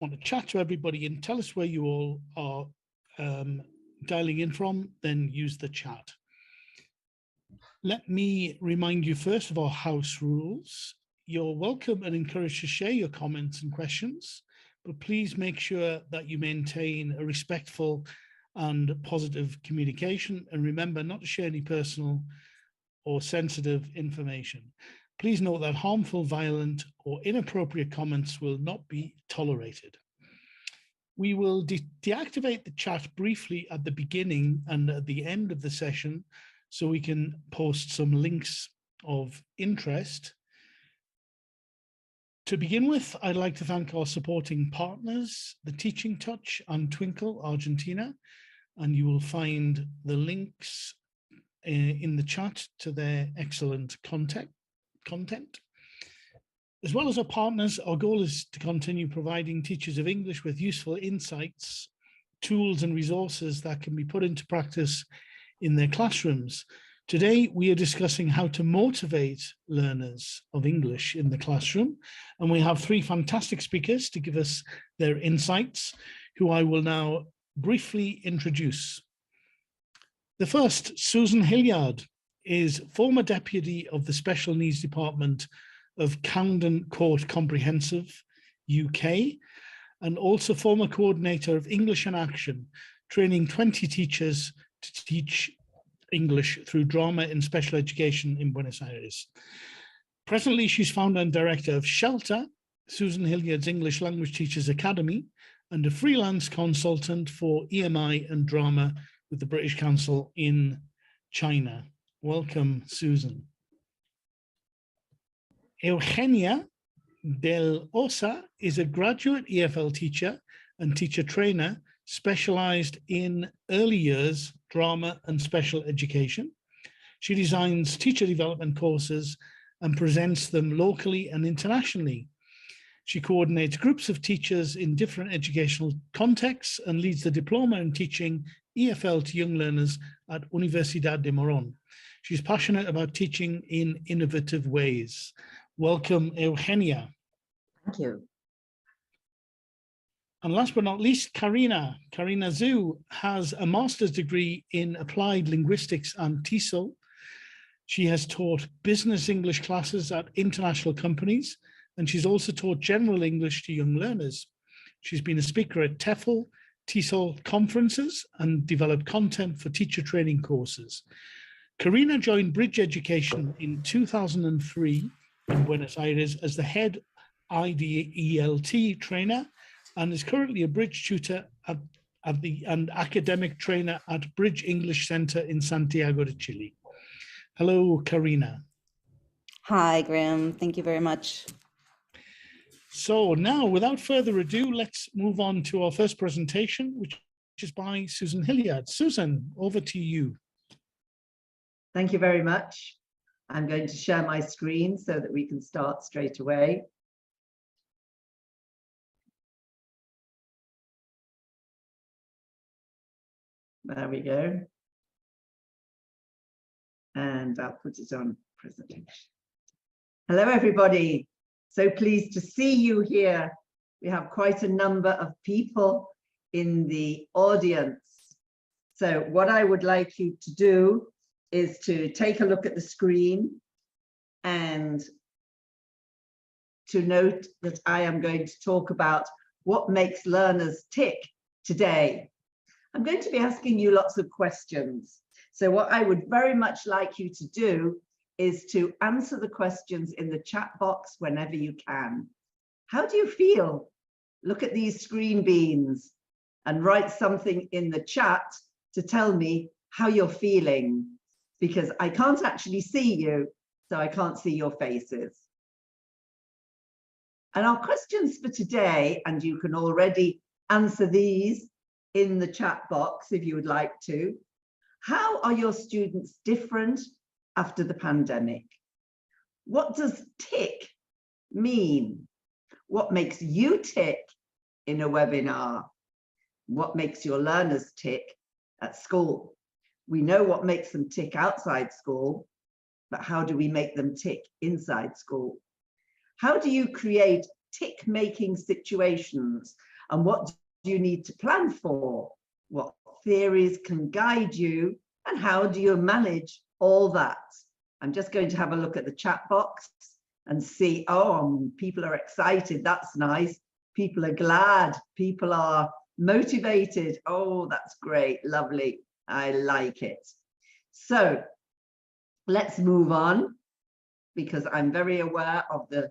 want to chat to everybody and tell us where you all are dialing in from, then use the chat. Let me remind you first of our house rules. You're welcome and encouraged to share your comments and questions, but please make sure that you maintain a respectful and positive communication, and remember not to share any personal or sensitive information. Please note that harmful, violent, or inappropriate comments will not be tolerated. We will deactivate the chat briefly at the beginning and at the end of the session so we can post some links of interest. To begin with, I'd like to thank our supporting partners, the Teaching Touch and Twinkle Argentina, and you will find the links in the chat to their excellent content. As well as our partners, our goal is to continue providing teachers of English with useful insights, tools and resources that can be put into practice in their classrooms. Today, we are discussing how to motivate learners of English in the classroom, and we have three fantastic speakers to give us their insights, who I will now briefly introduce. The first, Susan Hilliard, is former deputy of the Special Needs Department of Camden Court Comprehensive, UK, and also former coordinator of English in Action, training 20 teachers to teach English through drama in special education in Buenos Aires. Presently, she's founder and director of Shelter, Susan Hilliard's English Language Teachers Academy, and a freelance consultant for EMI and drama with the British Council in China. Welcome, Susan. Eugenia Del Osa is a graduate EFL teacher and teacher trainer specialized in early years drama and special education. She designs teacher development courses and presents them locally and internationally. She coordinates groups of teachers in different educational contexts and leads the diploma in teaching EFL to young learners at Universidad de Morón. She's passionate about teaching in innovative ways. Welcome, Eugenia. Thank you. And last but not least, Karina Zhu has a master's degree in applied linguistics and TESOL. She has taught business English classes at international companies, and she's also taught general English to young learners. She's been a speaker at TEFL, TESOL conferences, and developed content for teacher training courses. Karina joined Bridge Education in 2003 in Buenos Aires as the head IDELT trainer, and is currently a Bridge tutor and academic trainer at Bridge English Center in Santiago de Chile. Hello, Karina. Hi, Graham. Thank you very much. So now, without further ado, let's move on to our first presentation, which is by Susan Hilliard. Susan, over to you. Thank you very much. I'm going to share my screen so that we can start straight away. There we go. And I'll put it on presentation. Hello, everybody. So pleased to see you here. We have quite a number of people in the audience. So what I would like you to do is to take a look at the screen and to note that I am going to talk about what makes learners tick today. I'm going to be asking you lots of questions. So what I would very much like you to do is to answer the questions in the chat box whenever you can. How do you feel? Look at these screen beans and write something in the chat to tell me how you're feeling, because I can't actually see you, so I can't see your faces. And our questions for today, and you can already answer these in the chat box if you would like to. How are your students different after the pandemic? What does tick mean? What makes you tick in a webinar? What makes your learners tick at school? We know what makes them tick outside school, but how do we make them tick inside school? How do you create tick-making situations And what do you need to plan for? What theories can guide you? And how do you manage all that? I'm just going to have a look at the chat box and see, oh, people are excited. That's nice. People are glad. People are motivated. Oh, that's great. Lovely. I like it. So let's move on, because I'm very aware of the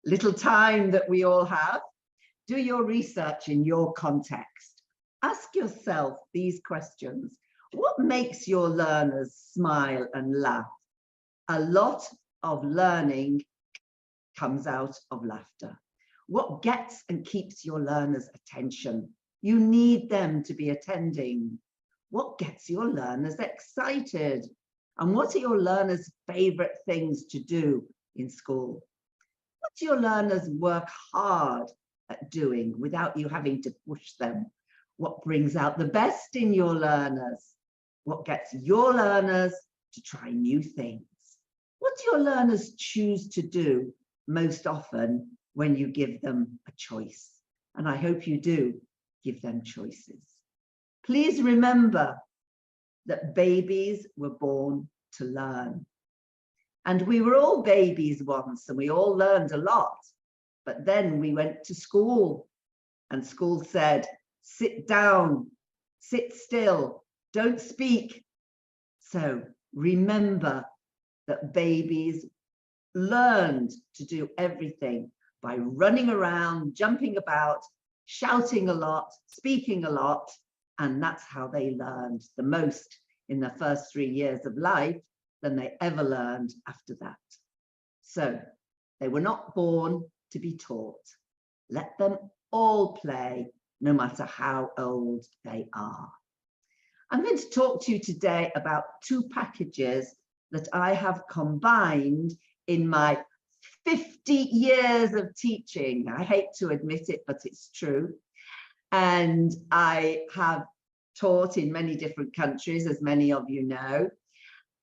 little time that we all have. Do your research in your context. Ask yourself these questions. What makes your learners smile and laugh? A lot of learning comes out of laughter. What gets and keeps your learners' attention? You need them to be attending. What gets your learners excited? And what are your learners' favorite things to do in school? What do your learners work hard at doing without you having to push them? What brings out the best in your learners? What gets your learners to try new things? What do your learners choose to do most often when you give them a choice? And I hope you do give them choices. Please remember that babies were born to learn. And we were all babies once, and we all learned a lot. But then we went to school, and school said, sit down, sit still, don't speak. So remember that babies learned to do everything by running around, jumping about, shouting a lot, speaking a lot, and that's how they learned the most in the first 3 years of life than they ever learned after that. So they were not born to be taught. Let them all play, no matter how old they are. I'm going to talk to you today about 2 packages that I have combined in my 50 years of teaching. I hate to admit it, but it's true. And I have taught in many different countries, as many of you know.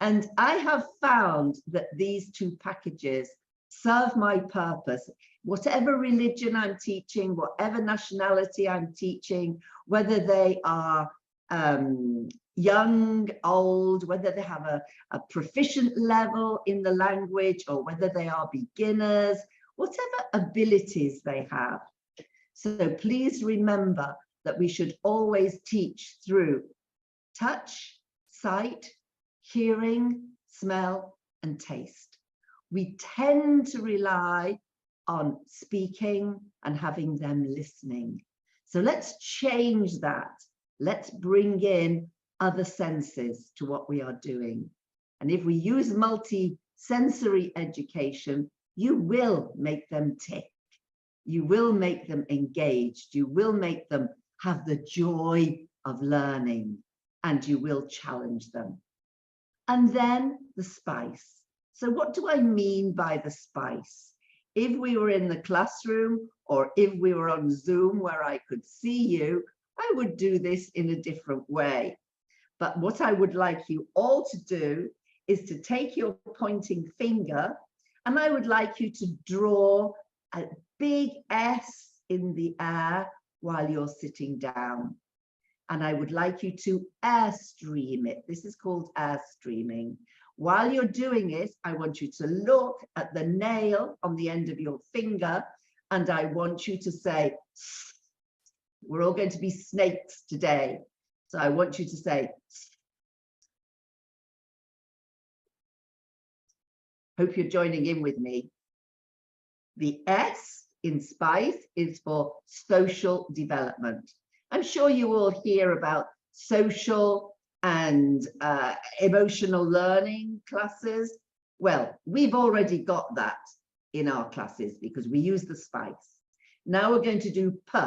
And I have found that these 2 packages serve my purpose. Whatever religion I'm teaching, whatever nationality I'm teaching, whether they are young, old, whether they have a proficient level in the language, or whether they are beginners, whatever abilities they have. So please remember that we should always teach through touch, sight, hearing, smell, and taste. We tend to rely on speaking and having them listening. So let's change that. Let's bring in other senses to what we are doing. And if we use multi-sensory education, you will make them tick. You will make them engaged. You will make them have the joy of learning, and you will challenge them. And then the spice. So what do I mean by the spice? If we were in the classroom, or if we were on Zoom where I could see you, I would do this in a different way. But what I would like you all to do is to take your pointing finger, and I would like you to draw a big S in the air while you're sitting down. And I would like you to airstream it. This is called airstreaming. While you're doing it, I want you to look at the nail on the end of your finger, and I want you to say, we're all going to be snakes today. So I want you to say, hope you're joining in with me. The S in SPICE is for social development. I'm sure you all hear about social and emotional learning classes. Well, we've already got that in our classes because we use the SPICE. Now we're going to do P.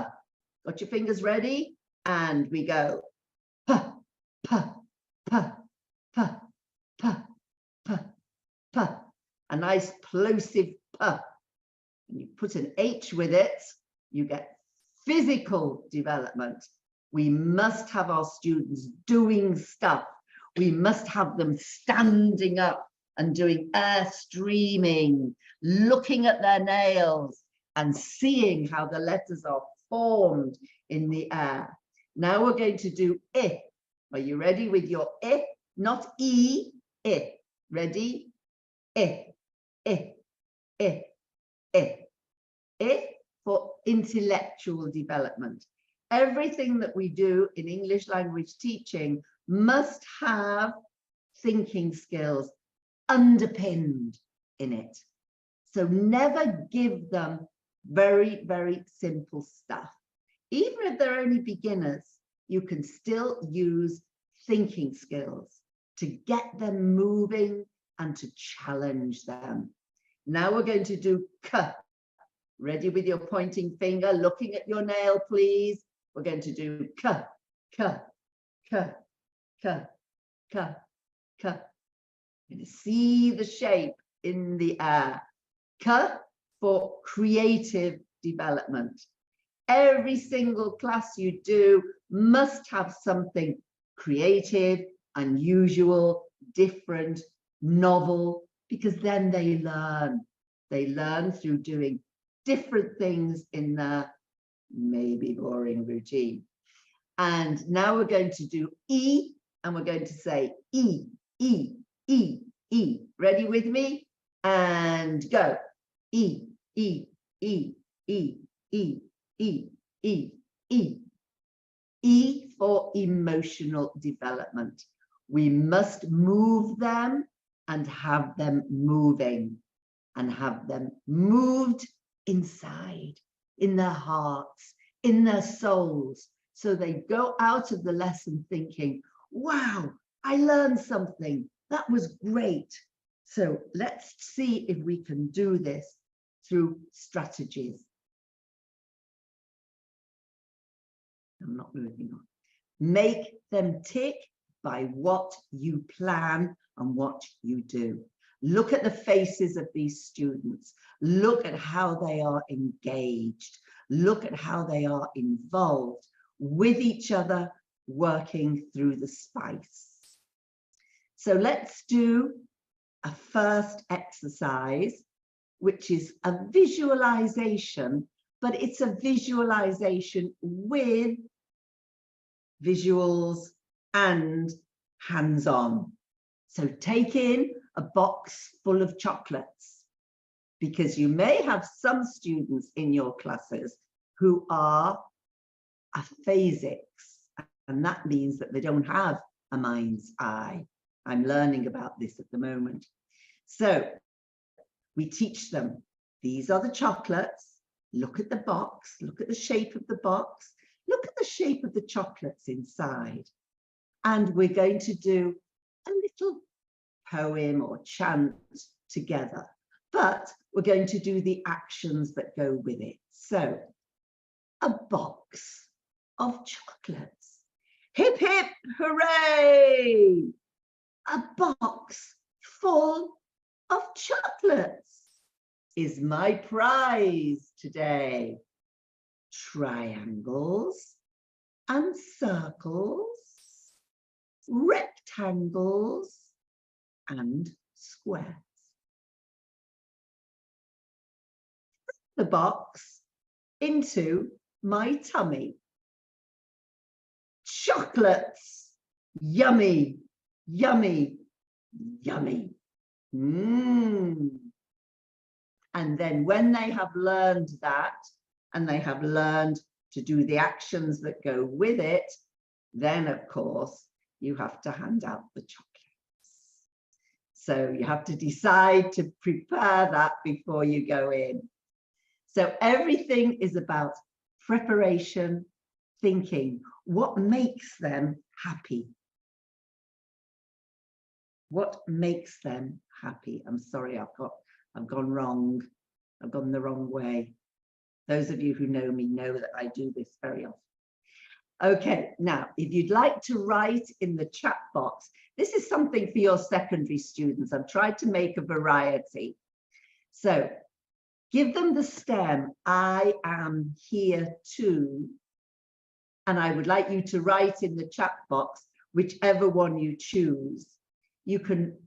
Got your fingers ready? And we go P, P, P, P, P, P, P. A nice plosive P. And you put an H with it, you get physical development. We must have our students doing stuff. We must have them standing up and doing airstreaming, looking at their nails and seeing how the letters are formed in the air. Now we're going to do I. Are you ready with your I? Not E, I. Ready? I, I, I, I. I for intellectual development. Everything that we do in English language teaching must have thinking skills underpinned in it. So never give them very, very simple stuff. Even if they're only beginners, you can still use thinking skills to get them moving and to challenge them. Now we're going to do K. Ready with your pointing finger, looking at your nail, please. We're going to do K, K, K, K, K, K. You're going to see the shape in the air. K for creative development. Every single class you do must have something creative, unusual, different, novel, because then they learn. They learn through doing different things in their maybe boring routine. And now we're going to do E, and we're going to say E, E, E, E. Ready with me? And go. E, E, E, E, E, E, E, E. E for emotional development. We must move them and have them moving, and have them moved inside, in their hearts, in their souls. So they go out of the lesson thinking, wow, I learned something. That was great. So let's see if we can do this through strategies. I'm not moving on. Make them tick by what you plan and what you do. Look at the faces of these students. Look at how they are engaged. Look at how they are involved with each other, working through the spice. So let's do a first exercise, which is a visualization, but it's a visualization with visuals and hands-on. So take in a box full of chocolates, because you may have some students in your classes who are aphasics, and that means that they don't have a mind's eye. I'm learning about this at the moment. So we teach them, these are the chocolates. Look at the box, look at the shape of the box, look at the shape of the chocolates inside. And we're going to do a little poem or chant together, but we're going to do the actions that go with it. So, a box of chocolates. Hip, hip, hooray! A box full of chocolates is my prize today. Triangles and circles, rectangles and squares. The box into my tummy. Chocolates, yummy, yummy, yummy. And then when they have learned that, and they have learned to do the actions that go with it, then of course you have to hand out the chocolates. So you have to decide to prepare that before you go in. So everything is about preparation, thinking. What makes them happy? What makes them happy? I'm sorry, I've gone wrong. I've gone the wrong way. Those of you who know me know that I do this very often. Okay, now, if you'd like to write in the chat box, this is something for your secondary students. I've tried to make a variety. So give them the stem, I am here too. And I would like you to write in the chat box, whichever one you choose. You can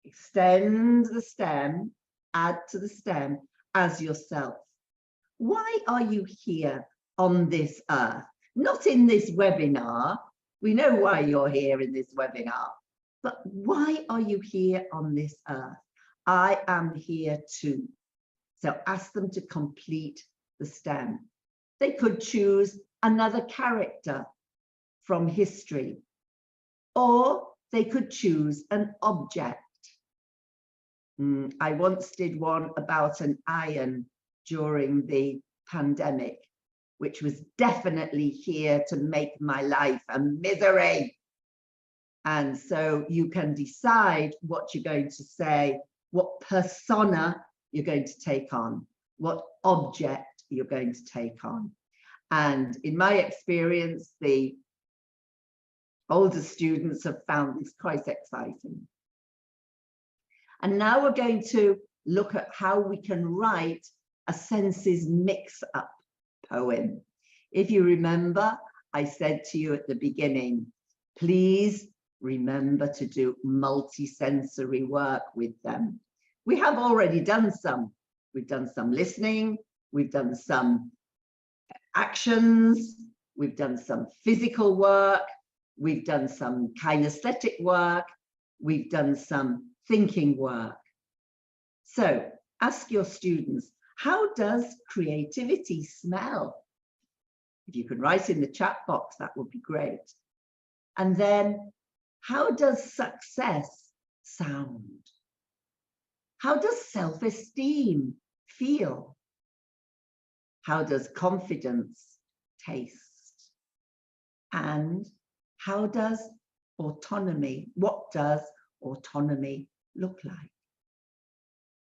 extend the stem, add to the stem as yourself. Why are you here? on this earth, not in this webinar. We know why you're here in this webinar, but why are you here on this earth? I am here too. So ask them to complete the STEM. They could choose another character from history, or they could choose an object. I once did one about an iron during the pandemic, which was definitely here to make my life a misery. And so you can decide what you're going to say, what persona you're going to take on, what object you're going to take on. And in my experience, the older students have found this quite exciting. And now we're going to look at how we can write a senses mix-up poem. If you remember, I said to you at the beginning, please remember to do multi-sensory work with them. We have already done some. We've done some listening, we've done some actions, we've done some physical work, we've done some kinesthetic work, we've done some thinking work. So ask your students, how does creativity smell? If you could write in the chat box, that would be great. And then, how does success sound? How does self-esteem feel? How does confidence taste? And how does autonomy, what does autonomy look like?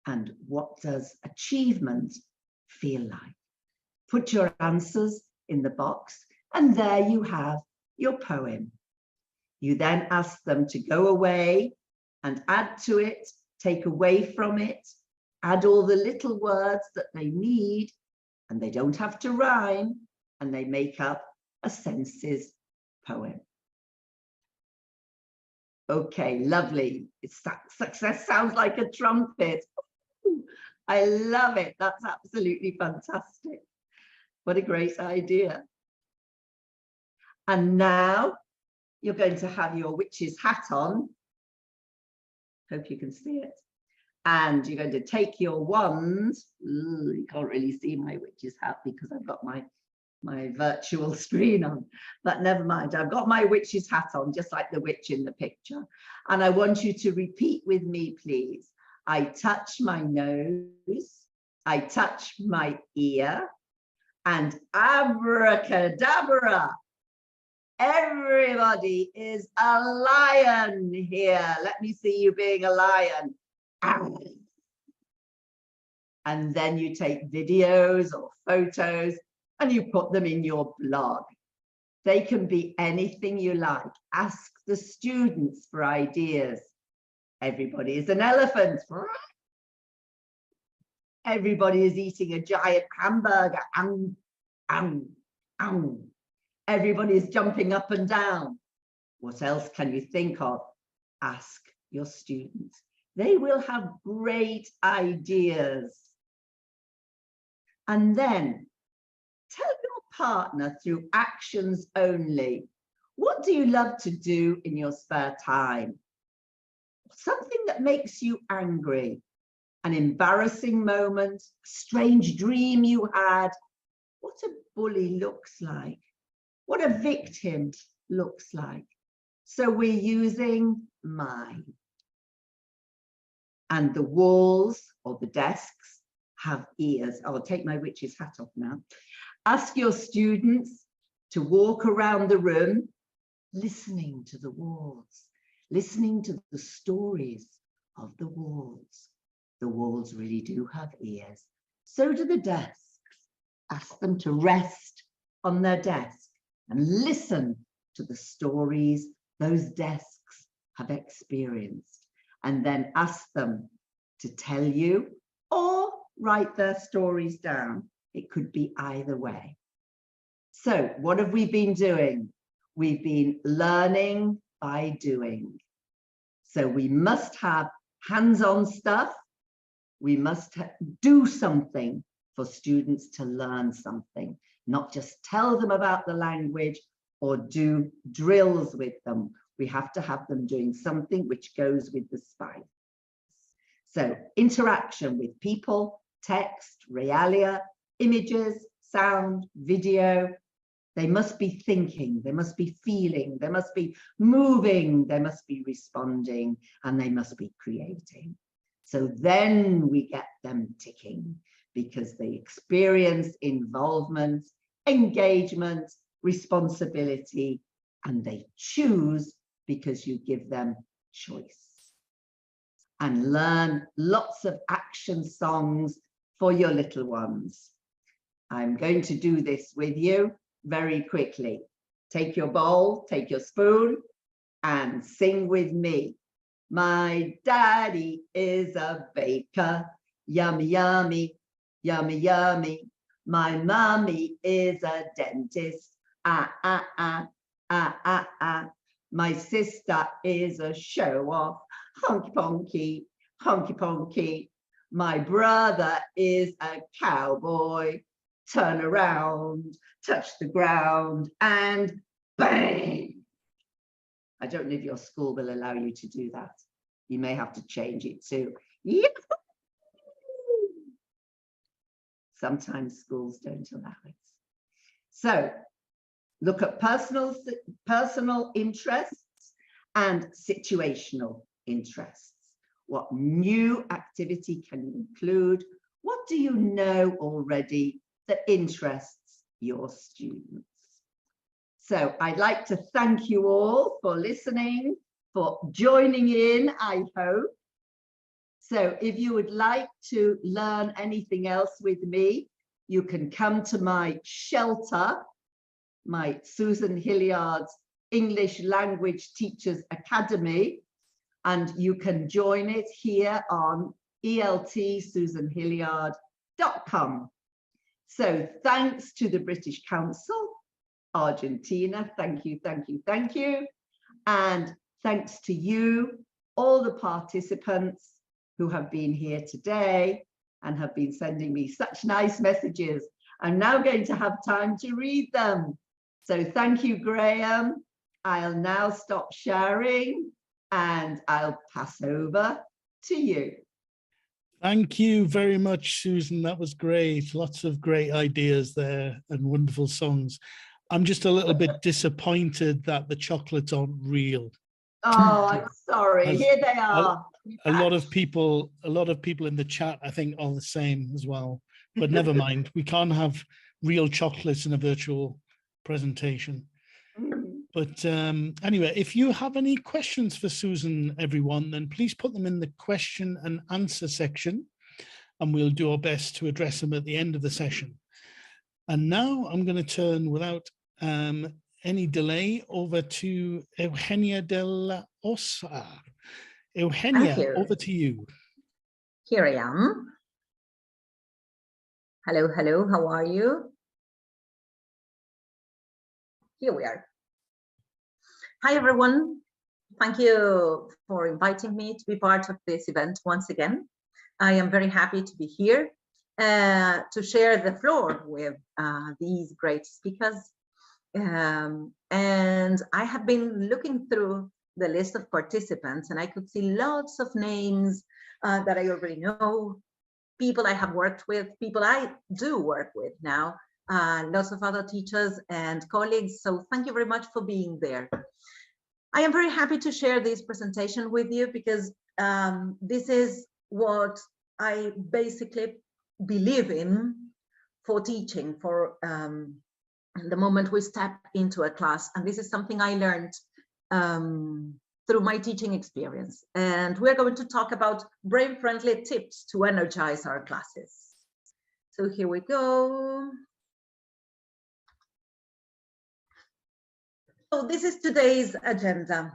And what does achievement feel like? Put your answers in the box, and there you have your poem. You then ask them to go away and add to it, take away from it, add all the little words that they need, and they don't have to rhyme, and they make up a senses poem. Okay, lovely. Success sounds like a trumpet. Ooh, I love it. That's absolutely fantastic. What a great idea. And now you're going to have your witch's hat on. Hope you can see it. And you're going to take your wand. Ooh, you can't really see my witch's hat because I've got my virtual screen on, but never mind. I've got my witch's hat on, just like the witch in the picture. And I want you to repeat with me, please. I touch my nose, I touch my ear, and abracadabra. Everybody is a lion here. Let me see you being a lion. And then you take videos or photos and you put them in your blog. They can be anything you like. Ask the students for ideas. Everybody is an elephant. Everybody is eating a giant hamburger. Everybody is jumping up and down. What else can you think of? Ask your students. They will have great ideas. And then tell your partner through actions only, what do you love to do in your spare time? Something that makes you angry, an embarrassing moment, a strange dream you had, what a bully looks like, what a victim looks like. So we're using mine. And the walls or the desks have ears. I'll take my witch's hat off now. Ask your students to walk around the room, listening to the walls, listening to the stories of the walls. The walls really do have ears. So do the desks. Ask them to rest on their desk and listen to the stories those desks have experienced. And then ask them to tell you or write their stories down. It could be either way. So what have we been doing? We've been learning by doing. So we must have hands-on stuff. We must do something for students to learn something. not just tell them about the language or do drills with them. We have to have them doing something which goes with the spice. So interaction with people, text, realia, images, sound, video. They must be thinking, they must be feeling, they must be moving, they must be responding, and they must be creating. So then we get them ticking because they experience involvement, engagement, responsibility, and they choose because you give them choice. And learn lots of action songs for your little ones. I'm going to do this with you very quickly. Take your bowl, take your spoon, and sing with me. My daddy is a baker, yummy, yummy, yummy, yummy. My mummy is a dentist, ah, ah, ah, ah, ah, ah. My sister is a show-off, honky ponky, honky ponky. My brother is a cowboy, turn around, touch the ground, and bang. I don't know if your school will allow you to do that. You may have to change it to yahoo! Sometimes schools don't allow it. So look at personal interests and situational interests. What new activity can you include? What do you know already that interests your students? So I'd like to thank you all for listening, for joining in, I hope. So if you would like to learn anything else with me, you can come to my shelter, my Susan Hilliard's English Language Teachers Academy, and you can join it here on eltsusanhilliard.com. So thanks to the British Council Argentina, thank you, thank you, thank you. And thanks to you, all the participants who have been here today and have been sending me such nice messages. I'm now going to have time to read them. So thank you, Graham. I'll now stop sharing and I'll pass over to you. Thank you very much, Susan. That was great. Lots of great ideas there and wonderful songs. I'm just a little bit disappointed that the chocolates aren't real. Oh, I'm sorry. Here they are. A lot of people in the chat, I think, are the same as well. But never mind. We can't have real chocolates in a virtual presentation. But anyway, if you have any questions for Susan, everyone, then please put them in the question and answer section, and we'll do our best to address them at the end of the session. And now I'm going to turn, without any delay, over to Eugenia de la Osa. Eugenia, over to you. Here I am. Hello, hello, how are you? Here we are. Hi, everyone. Thank you for inviting me to be part of this event once again. I am very happy to be here to share the floor with these great speakers. And I have been looking through the list of participants, and I could see lots of names that I already know, people I have worked with, people I do work with now, lots of other teachers and colleagues. So thank you very much for being there. I am very happy to share this presentation with you because this is what I basically believe in for teaching, for the moment we step into a class. And this is something I learned through my teaching experience. And we're going to talk about brain-friendly tips to energize our classes. So here we go. So this is today's agenda.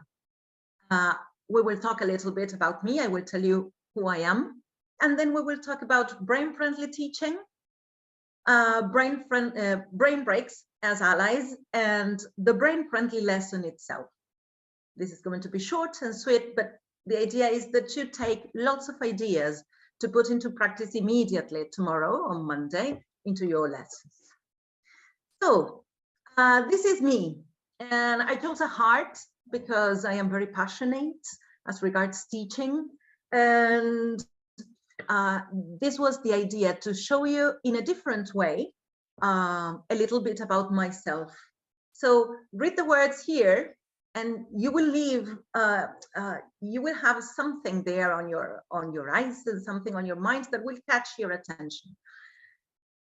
We will talk a little bit about me. I will tell you who I am. And then we will talk about brain-friendly teaching, brain breaks as allies, and the brain-friendly lesson itself. This is going to be short and sweet, but the idea is that you take lots of ideas to put into practice immediately tomorrow on Monday into your lessons. So this is me, and I chose a heart because I am very passionate as regards teaching, and this was the idea, to show you in a different way a little bit about myself. So read the words here, and you will leave. You will have something there on your eyes and something on your mind that will catch your attention.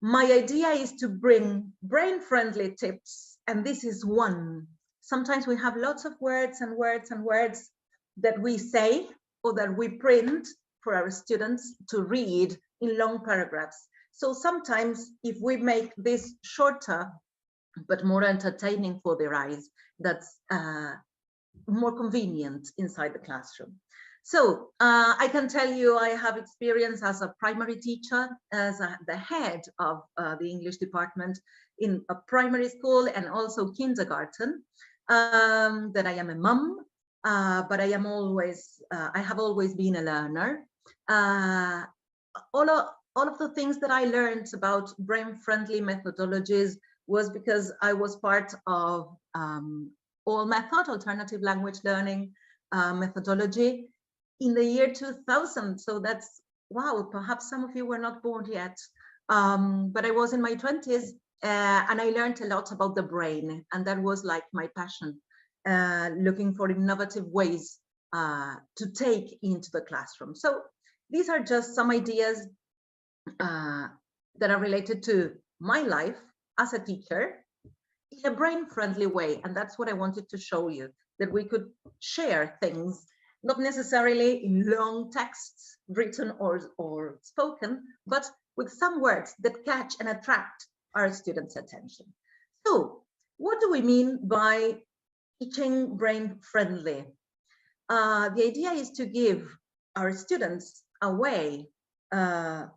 My idea is to bring brain-friendly tips, and this is one. Sometimes we have lots of words and words and words that we say or that we print for our students to read in long paragraphs. So sometimes if we make this shorter but more entertaining for their eyes, that's more convenient inside the classroom. So I can tell you I have experience as a primary teacher, as the head of the English department in a primary school and also kindergarten, that I am a mum, but I have always been a learner. All of the things that I learned about brain-friendly methodologies was because I was part of ALL method, alternative language learning methodology, in the year 2000. So that's, wow, perhaps some of you were not born yet, but I was in my 20s, and I learned a lot about the brain, and that was like my passion, looking for innovative ways to take into the classroom. So these are just some ideas that are related to my life as a teacher in a brain-friendly way, and that's what I wanted to show you, that we could share things, not necessarily in long texts, written or spoken, but with some words that catch and attract our students' attention. So what do we mean by teaching brain-friendly? The idea is to give our students a way that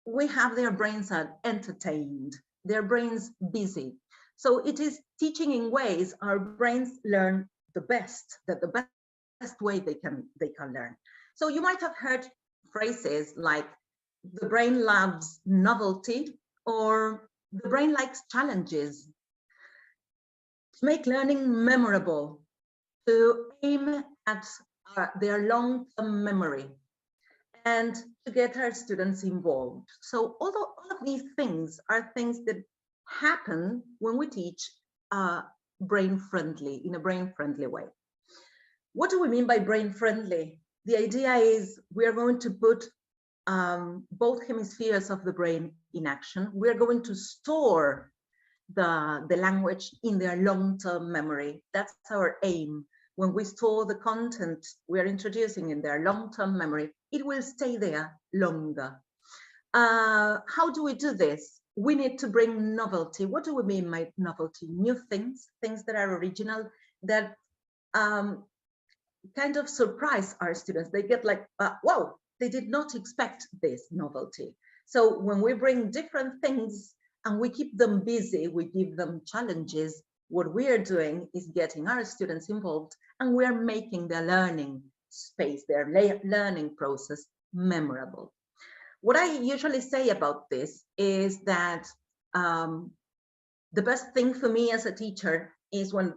we have their brains entertained, their brains busy. So it is teaching in ways our brains learn the best way they can learn. So you might have heard phrases like the brain loves novelty, or the brain likes challenges. To make learning memorable, to aim at their long-term memory, and to get our students involved. So all of these things are things that happen when we teach brain-friendly, in a brain-friendly way. What do we mean by brain-friendly? The idea is we are going to put both hemispheres of the brain in action. We're going to store the language in their long-term memory. That's our aim. When we store the content we're introducing in their long-term memory, it will stay there longer. How do we do this? We need to bring novelty. What do we mean by novelty? New things, things that are original, that kind of surprise our students. They get like, wow, they did not expect this novelty. So when we bring different things and we keep them busy, we give them challenges, what we are doing is getting our students involved, and we are making their learning space, their learning process memorable. What I usually say about this is that the best thing for me as a teacher is when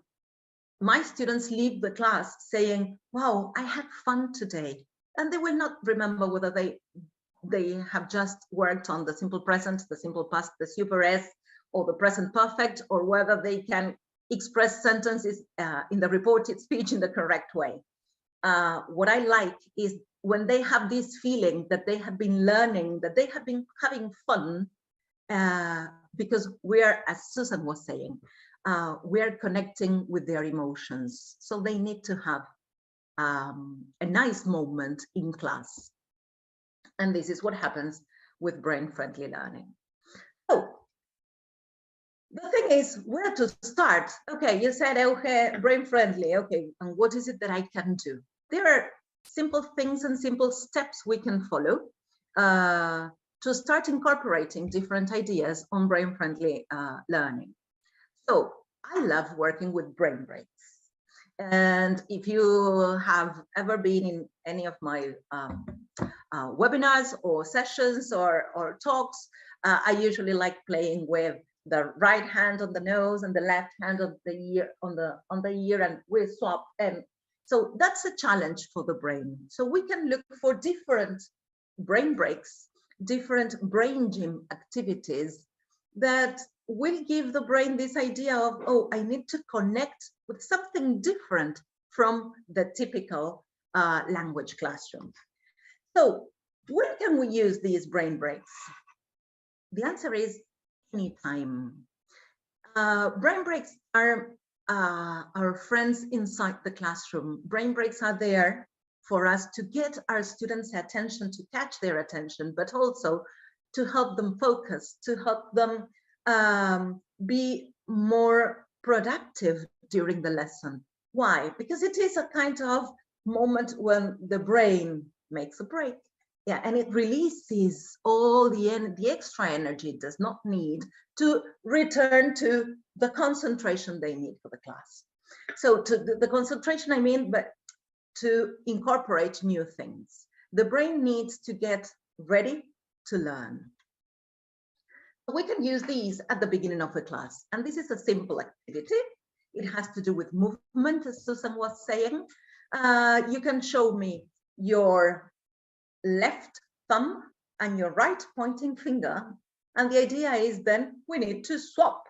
my students leave the class saying, wow, I had fun today. And they will not remember whether they have just worked on the simple present, the simple past, the super S, or the present perfect, or whether they can express sentences in the reported speech in the correct way. What I like is when they have this feeling that they have been learning, that they have been having fun, because we are, as Susan was saying, we are connecting with their emotions. So they need to have a nice moment in class. And this is what happens with brain-friendly learning. So the thing is, where to start? Okay, you said, okay, brain-friendly. Okay, and what is it that I can do? There are simple things and simple steps we can follow to start incorporating different ideas on brain-friendly learning. So I love working with brain breaks. And if you have ever been in any of my webinars or sessions or talks, I usually like playing with the right hand on the nose and the left hand on the ear, on the ear, and we swap. And so that's a challenge for the brain. So we can look for different brain breaks, different brain gym activities that will give the brain this idea of, oh, I need to connect with something different from the typical language classroom. So when can we use these brain breaks? The answer is anytime. Brain breaks are our friends inside the classroom. Brain breaks are there for us to get our students' attention, to catch their attention, but also to help them focus, to help them be more productive during the lesson. Why? Because it is a kind of moment when the brain makes a break. Yeah, and it releases all the extra energy it does not need to return to the concentration they need for the class. So to the concentration, I mean, but to incorporate new things. The brain needs to get ready to learn. We can use these at the beginning of the class. And this is a simple activity. It has to do with movement, as Susan was saying. You can show me your left thumb and your right pointing finger. And the idea is then we need to swap.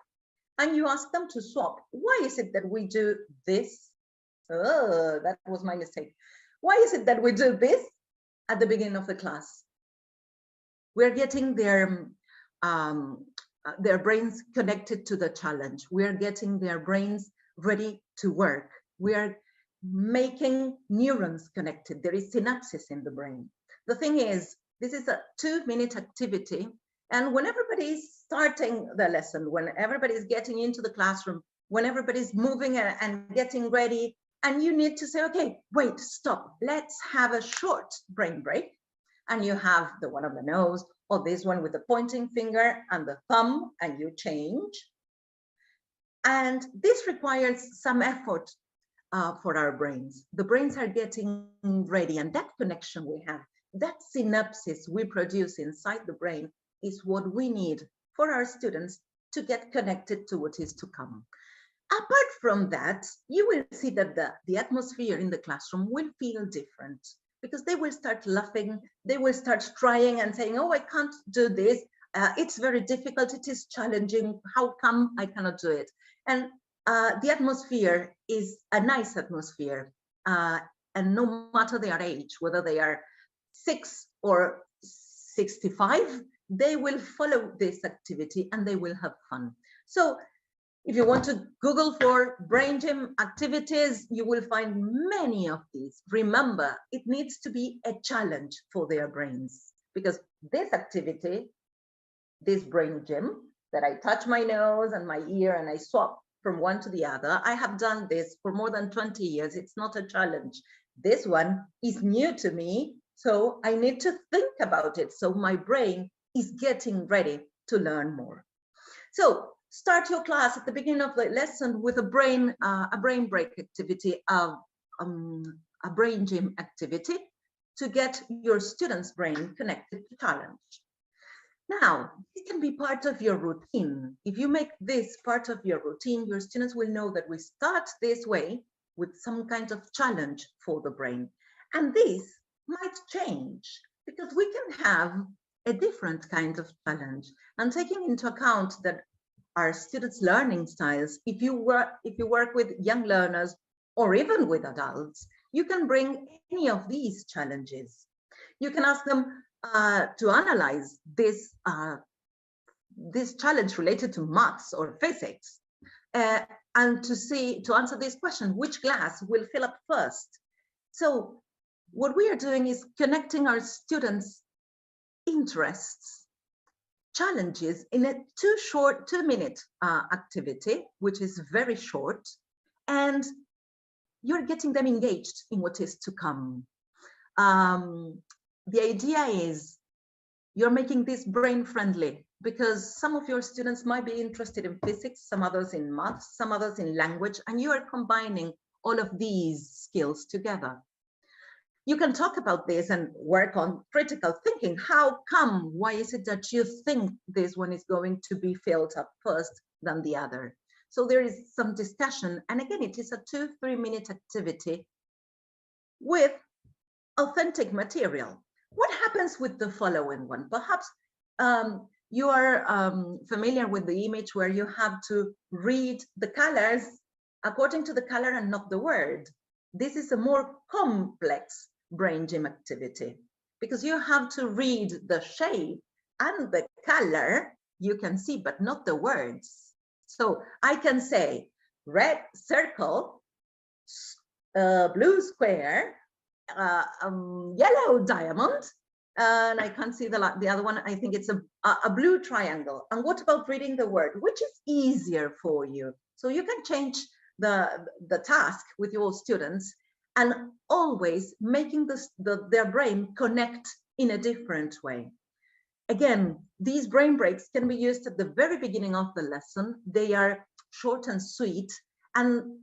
And you ask them to swap. Why is it that we do this? Oh, that was my mistake. Why is it that we do this at the beginning of the class? We're getting their brains connected to the challenge. We're getting their brains ready to work. We are making neurons connected. There is synapses in the brain. The thing is, this is a 2-minute activity. And when everybody's starting the lesson, when everybody's getting into the classroom, when everybody's moving and getting ready, and you need to say, okay, wait, stop. Let's have a short brain break. And you have the one on the nose, or this one with the pointing finger and the thumb, and you change. And this requires some effort for our brains. The brains are getting ready, and that connection we have, that synapses we produce inside the brain is what we need for our students to get connected to what is to come. Apart from that, you will see that the atmosphere in the classroom will feel different, because they will start laughing, they will start trying and saying, oh, I can't do this, it's very difficult, it is challenging, how come I cannot do it? And the atmosphere is a nice atmosphere, and no matter their age, whether they are 6 or 65, they will follow this activity and they will have fun. So if you want to Google for brain gym activities, you will find many of these. Remember, it needs to be a challenge for their brains, because this activity, this brain gym, that I touch my nose and my ear and I swap from one to the other, I have done this for more than 20 years. It's not a challenge. This one is new to me, so I need to think about it. So my brain is getting ready to learn more. So start your class at the beginning of the lesson with a brain break activity, a brain gym activity, to get your students' brain connected to challenge. Now, it can be part of your routine. If you make this part of your routine, your students will know that we start this way with some kind of challenge for the brain. And this might change, because we can have a different kind of challenge. And taking into account that our students' learning styles, if you work with young learners or even with adults, you can bring any of these challenges. You can ask them to analyze this challenge related to maths or physics, and to answer this question, which glass will fill up first? So what we are doing is connecting our students' interests, challenges in a 2-minute activity, which is very short, and you're getting them engaged in what is to come. The idea is you're making this brain friendly, because some of your students might be interested in physics, some others in math, some others in language, and you are combining all of these skills together. you can talk about this and work on critical thinking. How come? Why is it that you think this one is going to be filled up first than the other? So there is some discussion. And again, it is a 2-3 minute activity with authentic material. What happens with the following one? Perhaps you are familiar with the image where you have to read the colors according to the color and not the word. This is a more complex brain gym activity because you have to read the shape and the color you can see, but not the words. So I can say red circle, blue square, yellow diamond, and I can't see the other one. I think it's a blue triangle. And what about reading the word? Which is easier for you? So you can change the task with your students and always making their brain connect in a different way. Again, these brain breaks can be used at the very beginning of the lesson. They are short and sweet. And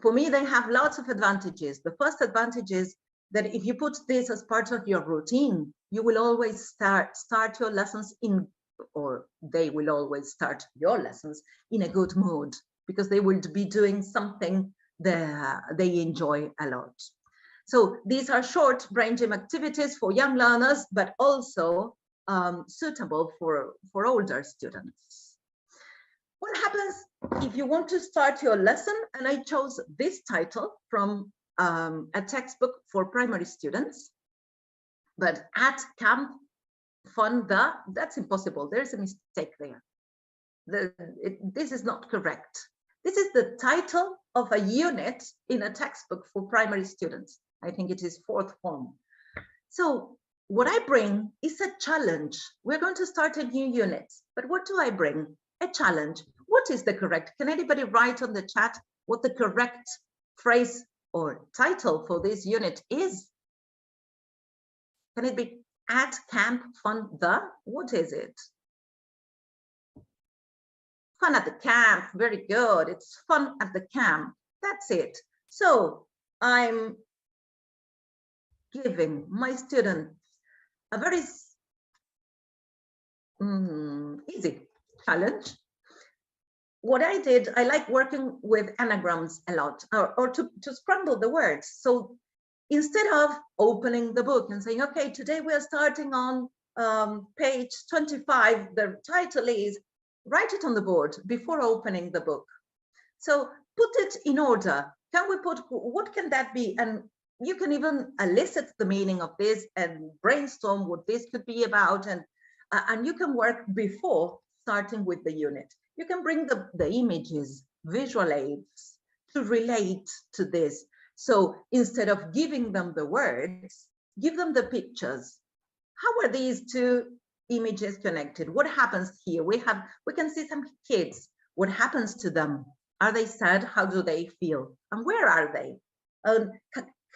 for me, they have lots of advantages. The first advantage is that if you put this as part of your routine, you will always start your lessons or they will always start your lessons in a good mood because they will be doing something that they enjoy a lot. So these are short brain gym activities for young learners, but also suitable for older students. What happens if you want to start your lesson? And I chose this title from a textbook for primary students, but at camp fun that's impossible. There's a mistake there. This is not correct. This is the title of a unit in a textbook for primary students. I think it is 4th form. So what I bring is a challenge. We're going to start a new unit, but what do I bring? A challenge. What is the correct? Can anybody write on the chat what the correct phrase or title for this unit is? Can it be at camp fun what is it? Fun at the camp, very good. It's fun at the camp. That's it. So I'm giving my students a very easy challenge. What I did, I like working with anagrams a lot, or to scramble the words. So instead of opening the book and saying, okay, today we are starting on page 25, the title is, write it on the board before opening the book. So put it in order. Can we put, what can that be? And you can even elicit the meaning of this and brainstorm what this could be about. And you can work before starting with the unit. You can bring the images, visual aids to relate to this. So instead of giving them the words, give them the pictures. How are these two images connected? What happens here? We can see some kids. What happens to them? Are they sad? How do they feel? And where are they?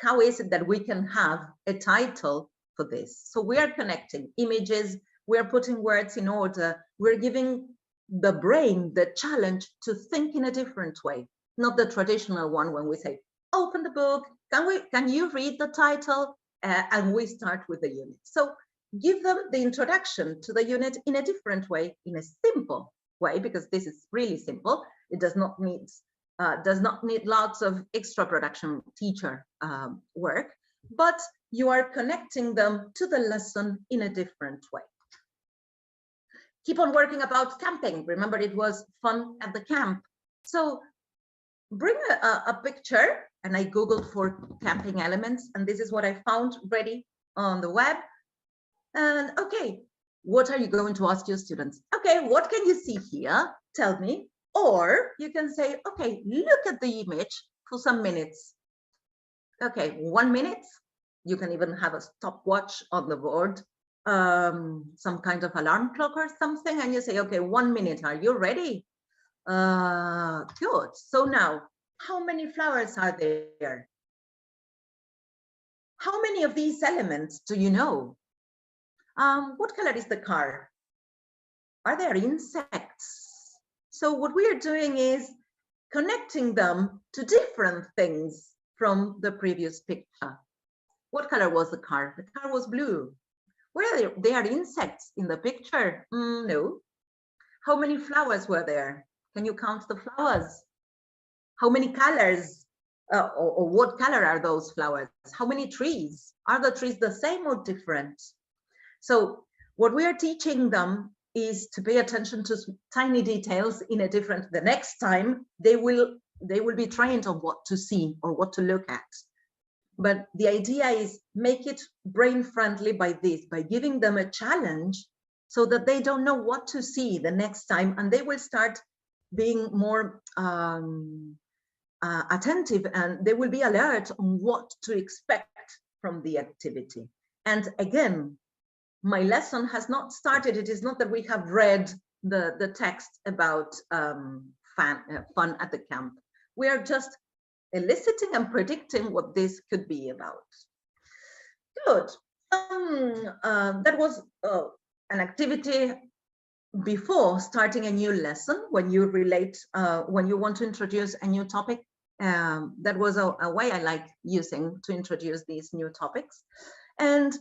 How is it that we can have a title for this? So we are connecting images, we are putting words in order, we're giving the brain the challenge to think in a different way, not the traditional one when we say, open the book, can you read the title? And we start with the unit. So give them the introduction to the unit in a different way, in a simple way, because this is really simple. It does not need lots of extra production teacher work, but you are connecting them to the lesson in a different way. Keep on working about camping. Remember, it was fun at the camp. So bring a picture, and I Googled for camping elements, and this is what I found ready on the web. And okay, what are you going to ask your students? Okay, what can you see here? Tell me. Or you can say, okay, look at the image for some minutes. Okay, 1 minute. You can even have a stopwatch on the board, some kind of alarm clock or something, and you say, okay, 1 minute, are you ready? Good. So now, how many flowers are there? How many of these elements do you know? What color is the car? Are there insects? So what we are doing is connecting them to different things from the previous picture. What color was the car? The car was blue. Were there insects in the picture? No. How many flowers were there? Can you count the flowers? How many colors? Or what color are those flowers? How many trees? Are the trees the same or different? So what we are teaching them is to pay attention to tiny details in a different, the next time they will be trained on what to see or what to look at. But the idea is make it brain friendly by this, by giving them a challenge so that they don't know what to see the next time, and they will start being more attentive, and they will be alert on what to expect from the activity. And again, my lesson has not started. It is not that we have read the text about fun at the camp. We are just eliciting and predicting what this could be about. Good. That was an activity before starting a new lesson. When you relate, when you want to introduce a new topic, that was a way I like using to introduce these new topics. And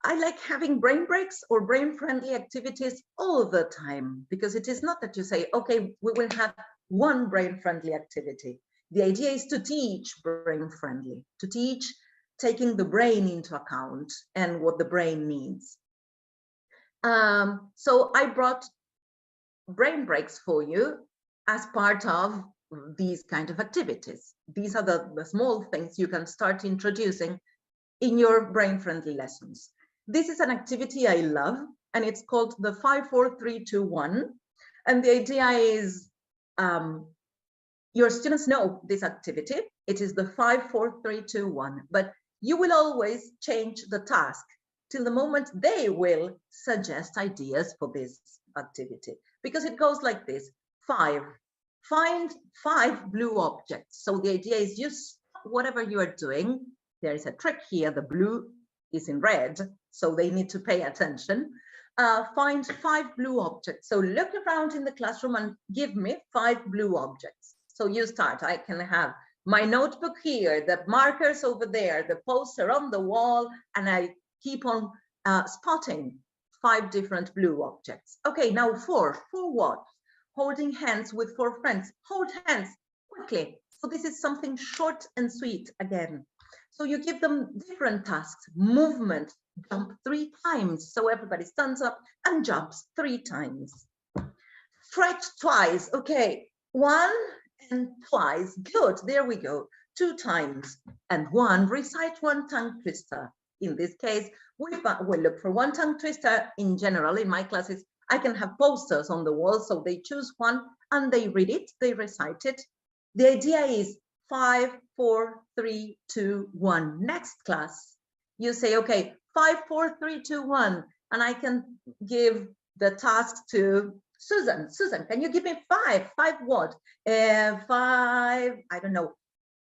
I like having brain breaks or brain-friendly activities all the time, because it is not that you say, okay, we will have one brain-friendly activity. The idea is to teach brain-friendly, to teach taking the brain into account and what the brain needs. So I brought brain breaks for you as part of these kind of activities. These are the small things you can start introducing in your brain-friendly lessons. This is an activity I love, and it's called the 5-4-3-2-1. And the idea is your students know this activity. It is the 5-4-3-2-1, but you will always change the task till the moment they will suggest ideas for this activity, because it goes like this: 5, find 5 blue objects. So the idea is just whatever you are doing, there is a trick here. The blue is in red, so they need to pay attention. Find 5 blue objects. So look around in the classroom and give me 5 blue objects. So you start. I can have my notebook here, the markers over there, the poster on the wall, and I keep on spotting 5 different blue objects. Okay, now 4. 4 what? Holding hands with 4 friends. Hold hands quickly. So this is something short and sweet again. So you give them different tasks. Movement, jump 3 times. So everybody stands up and jumps 3 times. Stretch twice. Okay, 1 and twice. Good, there we go. 2 times. And 1, recite 1 tongue twister. In this case, we look for 1 tongue twister. In general, in my classes, I can have posters on the wall, so they choose 1 and they read it, they recite it. The idea is 5, 4, 3, 2, 1. Next class, you say, okay, 5, 4, 3, 2, 1. And I can give the task to Susan. Susan, can you give me 5? 5 what? 5, I don't know,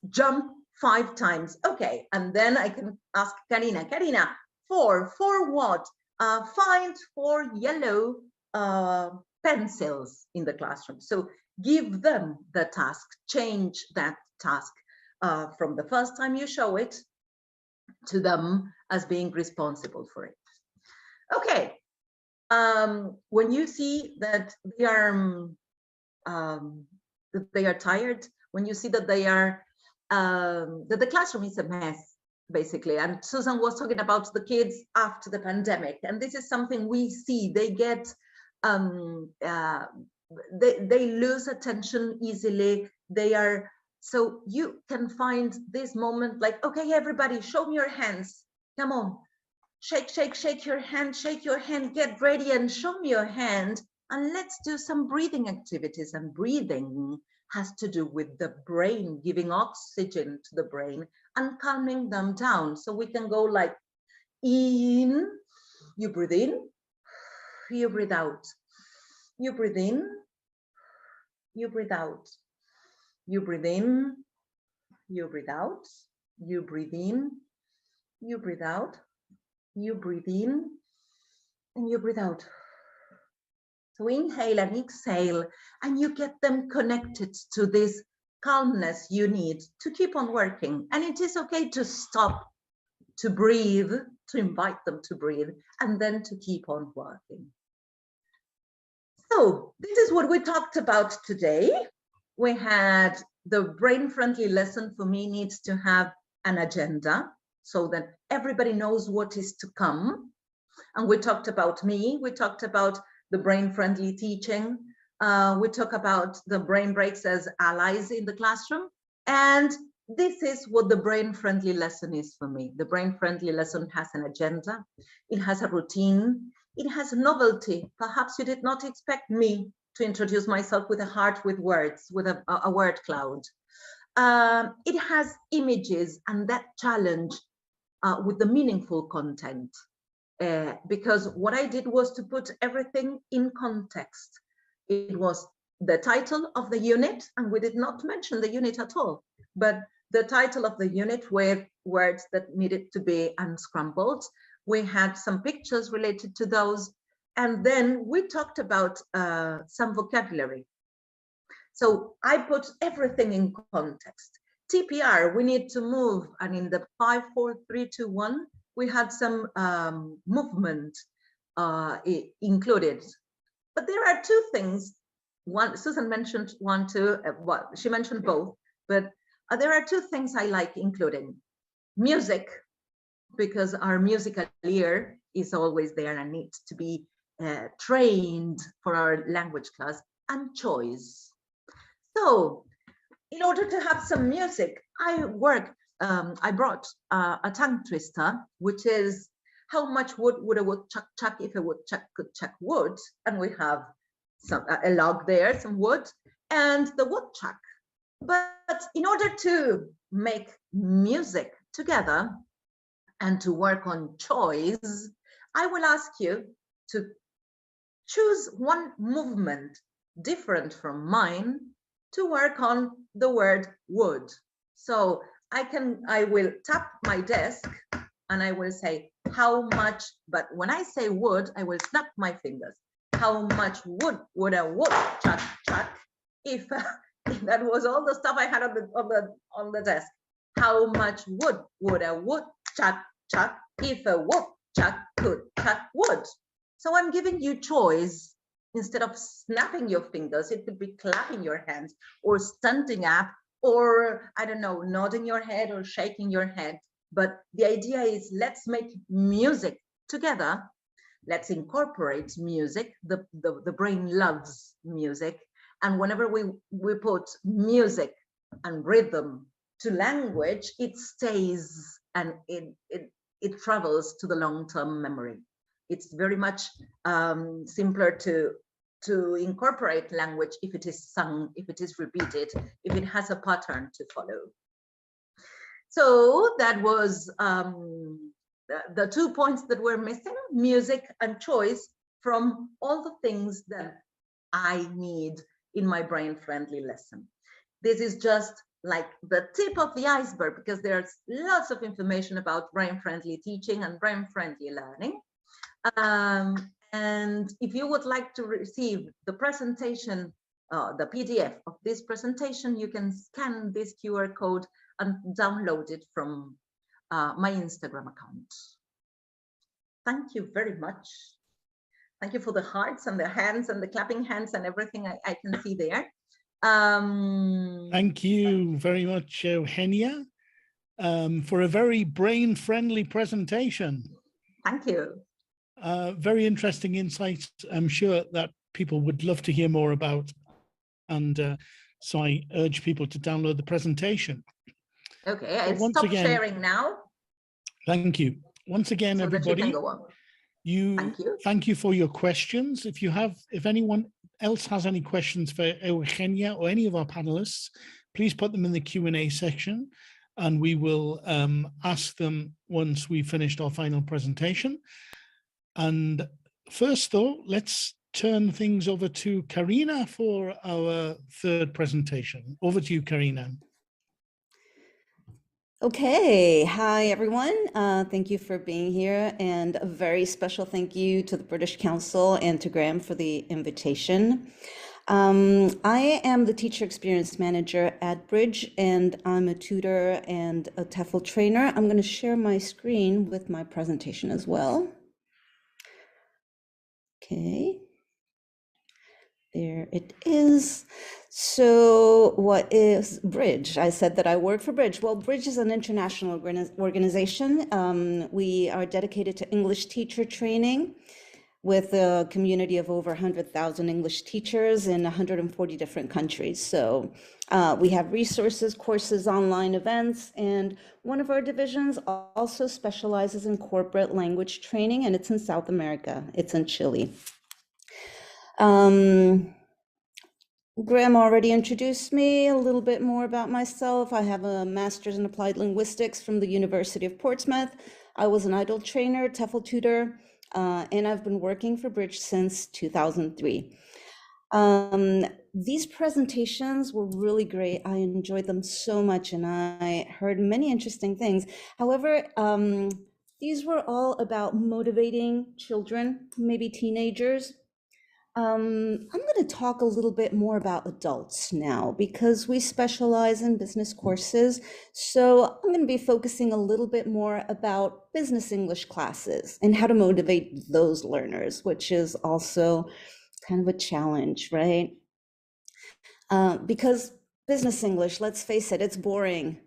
jump 5 times. Okay, and then I can ask Karina. Karina, 4. 4 what? Find 4 yellow pencils in the classroom. So give them the task, change that task from the first time you show it to them as being responsible for it. Okay, when you see that they are tired, when you see that they are that the classroom is a mess, basically, and Susan was talking about the kids after the pandemic, and this is something we see. They get they lose attention easily. They are, so you can find this moment like, okay, everybody, show me your hands. Come on, shake, shake, shake your hand, get ready and show me your hand. And let's do some breathing activities. And breathing has to do with the brain, giving oxygen to the brain and calming them down. So we can go like in, you breathe in, you breathe out, you breathe in, you breathe out, you breathe in, you breathe out, you breathe in, you breathe out, you breathe in, and you breathe out. So inhale and exhale, and you get them connected to this calmness you need to keep on working. And it is okay to stop to breathe, to invite them to breathe, and then to keep on working. So this is what we talked about today. We had the brain-friendly lesson for me needs to have an agenda so that everybody knows what is to come. And we talked about me, we talked about the brain-friendly teaching, we talk about the brain breaks as allies in the classroom. And this is what the brain-friendly lesson is for me. The brain-friendly lesson has an agenda, it has a routine, it has novelty. Perhaps you did not expect me to introduce myself with a heart with words, with a word cloud. It has images and that challenge with the meaningful content. Because what I did was to put everything in context. It was the title of the unit, and we did not mention the unit at all, but the title of the unit were words that needed to be unscrambled. We had some pictures related to those, and then we talked about some vocabulary. So I put everything in context. TPR, we need to move, and in the 5, 4, 3, 2, 1, we had some movement included. But there are two things. One, Susan mentioned one, too. Well, she mentioned both, but there are two things I like including. Music, because our musical ear is always there and needs to be trained for our language class, and choice. So in order to have some music, I brought a tongue twister, which is how much wood would a woodchuck chuck if a woodchuck could chuck wood? And we have a log there, some wood, and the woodchuck. But in order to make music together and to work on choice, I will ask you to choose one movement different from mine to work on the word wood. So I will tap my desk and I will say how much, but when I say wood, I will snap my fingers. How much wood would a woodchuck chuck if that was all the stuff I had on the desk? How much wood would a woodchuck chuck if a woodchuck could chuck wood? So I'm giving you choice. Instead of snapping your fingers, it could be clapping your hands or standing up, or I don't know, nodding your head or shaking your head. But the idea is, let's make music together. Let's incorporate music. The brain loves music. And whenever we put music and rhythm to language, it stays and it travels to the long-term memory. It's very much simpler to incorporate language if it is sung, if it is repeated, if it has a pattern to follow. So that was the 2 points that were missing, music and choice, from all the things that I need in my brain-friendly lesson. This is just like the tip of the iceberg, because there's lots of information about brain-friendly teaching and brain-friendly learning. And if you would like to receive the presentation, the PDF of this presentation, you can scan this QR code and download it from my Instagram account. Thank you very much. Thank you for the hearts and the hands and the clapping hands and everything I can see there. Thank you very much, Eugenia, for a very brain-friendly presentation. Thank you. Very interesting insights. I'm sure that people would love to hear more about, and so I urge people to download the presentation. Okay, So I'll stop sharing now. Thank you. Once again, so everybody, that you can go on. Thank you for your questions. If anyone else has any questions for Eugenia or any of our panelists, please put them in the Q&A section, and we will ask them once we've finished our final presentation. And first, though, let's turn things over to Karina for our third presentation. Over to you, Karina. Okay, hi everyone. Thank you for being here, and a very special thank you to the British Council and to Graham for the invitation. I am the teacher experience manager at Bridge, and I'm a tutor and a TEFL trainer. I'm going to share my screen with my presentation as well. Okay. There it is. So what is Bridge? I said that I work for Bridge. Well, Bridge is an international organization. We are dedicated to English teacher training with a community of over 100,000 English teachers in 140 different countries. So we have resources, courses, online events, and one of our divisions also specializes in corporate language training, and it's in South America. It's in Chile. Graham already introduced me. A little bit more about myself. I have a master's in applied linguistics from the University of Portsmouth. I was an IDOL trainer, TEFL tutor, and I've been working for Bridge since 2003. These presentations were really great. I enjoyed them so much, and I heard many interesting things. However, these were all about motivating children, maybe teenagers. I'm going to talk a little bit more about adults now because we specialize in business courses. So I'm going to be focusing a little bit more about business English classes and how to motivate those learners, which is also kind of a challenge, right? Because business English, let's face it, it's boring.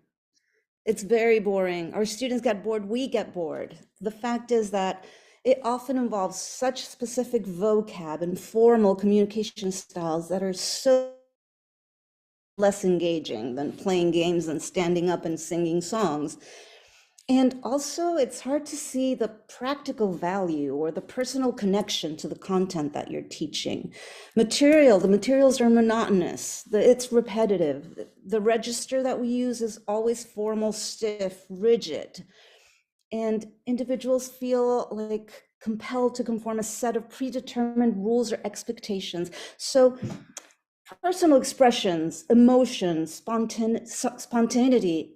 It's very boring. Our students get bored, we get bored. The fact is that it often involves such specific vocab and formal communication styles that are so less engaging than playing games and standing up and singing songs. And also, it's hard to see the practical value or the personal connection to the content that you're teaching. The materials are monotonous, it's repetitive. The register that we use is always formal, stiff, rigid. And individuals feel like compelled to conform a set of predetermined rules or expectations. So personal expressions, emotion, spontaneity,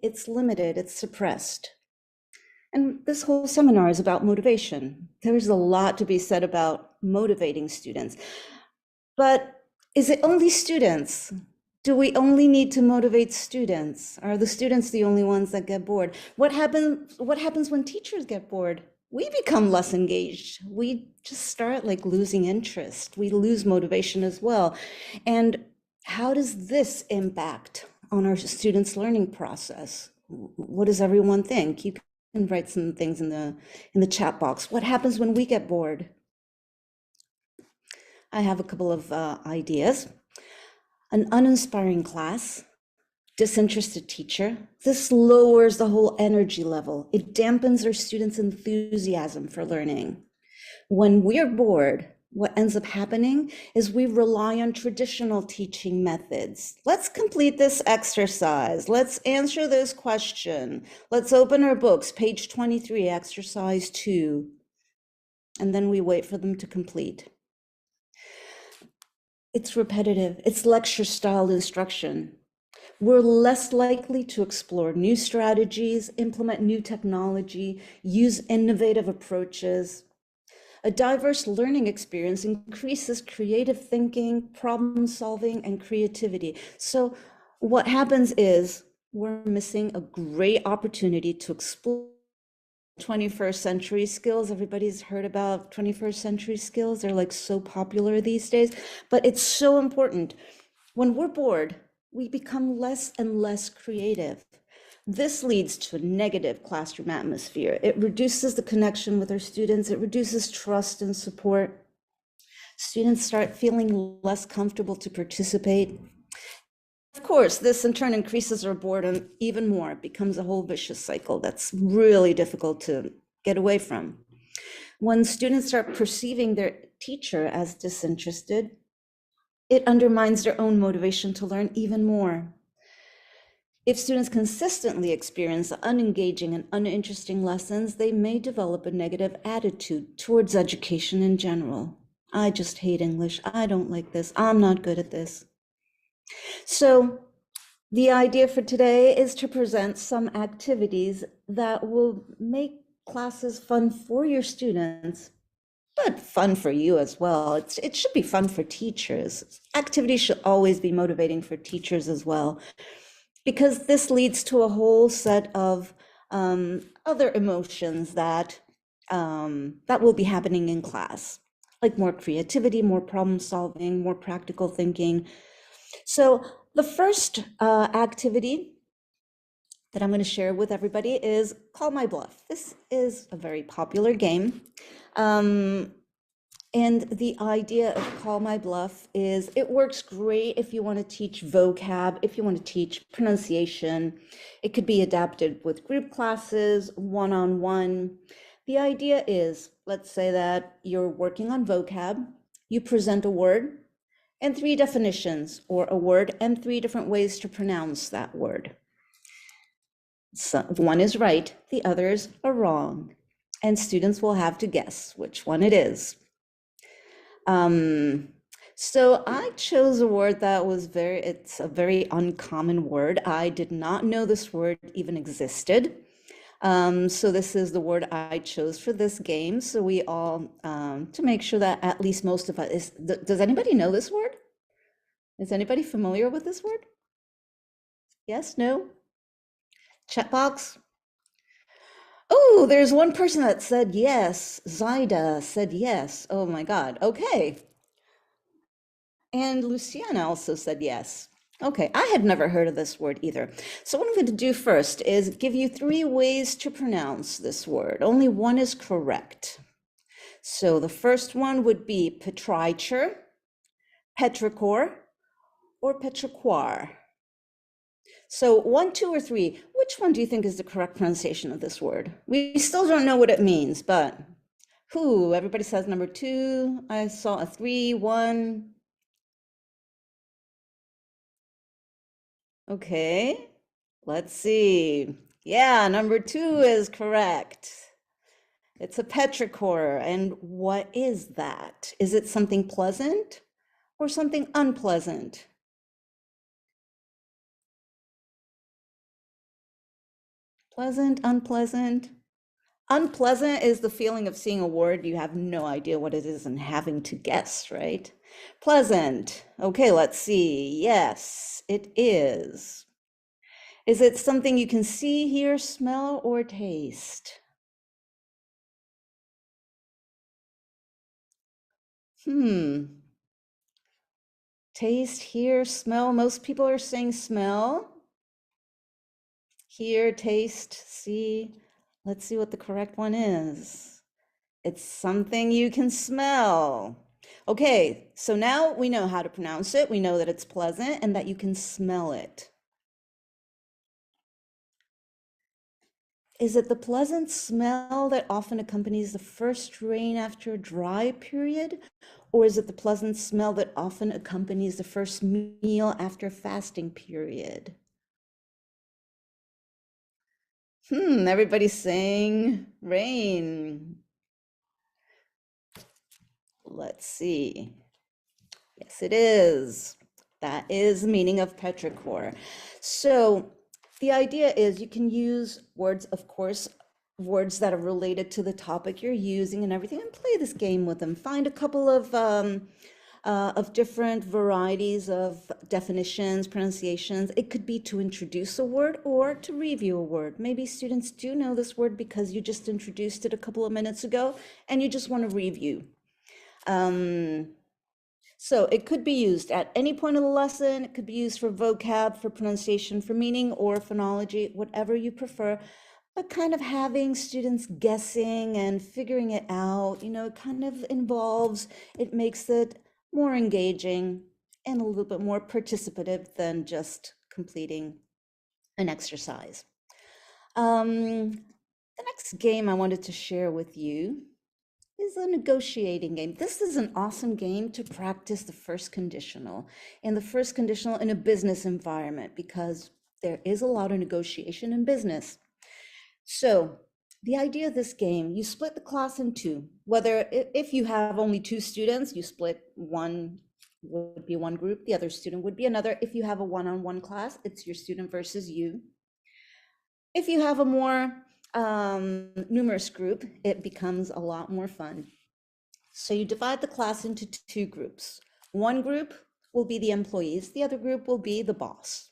it's limited, it's suppressed. And this whole seminar is about motivation. There's a lot to be said about motivating students. But is it only students? Do we only need to motivate students? Are the students the only ones that get bored? What happens when teachers get bored? We become less engaged. We just start like losing interest. We lose motivation as well. And how does this impact on our students' learning process? What does everyone think? You can write some things in the chat box. What happens when we get bored? I have a couple of ideas. An uninspiring class, disinterested teacher. This lowers the whole energy level. It dampens our students' enthusiasm for learning. When we're bored, what ends up happening is we rely on traditional teaching methods. Let's complete this exercise. Let's answer this question. Let's open our books, page 23, exercise 2. And then we wait for them to complete. It's repetitive, it's lecture style instruction. We're less likely to explore new strategies, implement new technology, use innovative approaches. A diverse learning experience increases creative thinking, problem solving, and creativity. So what happens is we're missing a great opportunity to explore 21st century skills. Everybody's heard about 21st century skills. They're like so popular these days, but it's so important. When we're bored, we become less and less creative. This leads to a negative classroom atmosphere. It reduces the connection with our students. It reduces trust and support. Students start feeling less comfortable to participate. Of course, this in turn increases our boredom even more. It becomes a whole vicious cycle that's really difficult to get away from. When students start perceiving their teacher as disinterested, it undermines their own motivation to learn even more. If students consistently experience unengaging and uninteresting lessons, they may develop a negative attitude towards education in general. I just hate English. I don't like this. I'm not good at this. So the idea for today is to present some activities that will make classes fun for your students but fun for you as well. It should be fun for teachers. Activities should always be motivating for teachers as well, because this leads to a whole set of other emotions that that will be happening in class, like more creativity, more problem solving, more practical thinking. So the first activity that I'm going to share with everybody is Call My Bluff. This is a very popular game. And the idea of Call My Bluff is it works great if you want to teach vocab, if you want to teach pronunciation. It could be adapted with group classes, one-on-one. The idea is, let's say that you're working on vocab, you present a word and 3 definitions, or a word and 3 different ways to pronounce that word. So one is right, the others are wrong, and students will have to guess which one it is. So I chose a word that was it's a very uncommon word. I did not know this word even existed. So this is the word I chose for this game. So we all, to make sure that at least most of us, does anybody know this word? Is anybody familiar with this word? Yes, no? Chat box? Oh, there's one person that said yes. Zaida said yes. Oh my God. Okay. And Luciana also said yes. Okay, I had never heard of this word either. So what I'm going to do first is give you 3 ways to pronounce this word. Only one is correct. So the first one would be petrichor, petrichor, or petrichor. So 1, 2, or 3, which one do you think is the correct pronunciation of this word? We still don't know what it means, but who? Everybody says number 2. I saw a 3, 1. Okay, let's see. Yeah, number 2 is correct. It's a petrichor. And what is that? Is it something pleasant or something unpleasant? Pleasant, unpleasant? Unpleasant is the feeling of seeing a word, you have no idea what it is and having to guess, right? Pleasant. Okay, let's see. Yes, it is. Is it something you can see, hear, smell, or taste? Taste, hear, smell. Most people are saying smell. Hear, taste, see. Let's see what the correct one is. It's something you can smell. Okay, so now we know how to pronounce it. We know that it's pleasant and that you can smell it. Is it the pleasant smell that often accompanies the first rain after a dry period? Or is it the pleasant smell that often accompanies the first meal after a fasting period? Everybody's saying rain. Let's see. Yes, it is. That is the meaning of petrichor. So the idea is you can use words, of course, words that are related to the topic you're using and everything, and play this game with them. Find a couple of different varieties of definitions, pronunciations. It could be to introduce a word or to review a word. Maybe students do know this word because you just introduced it a couple of minutes ago and you just want to review. So it could be used at any point of the lesson. It could be used for vocab, for pronunciation, for meaning, or phonology, whatever you prefer. But kind of having students guessing and figuring it out, it kind of involves, it makes it more engaging and a little bit more participative than just completing an exercise. The next game I wanted to share with you is a negotiating game. This is an awesome game to practice the first conditional, and the first conditional in a business environment, because there is a lot of negotiation in business. So the idea of this game, you split the class in 2. Whether if you have only 2 students, you split, one would be one group, the other student would be another. If you have a one-on-one class, it's your student versus you. If you have a more numerous group, it becomes a lot more fun. So you divide the class into two groups. One group will be the employees, the other group will be the boss.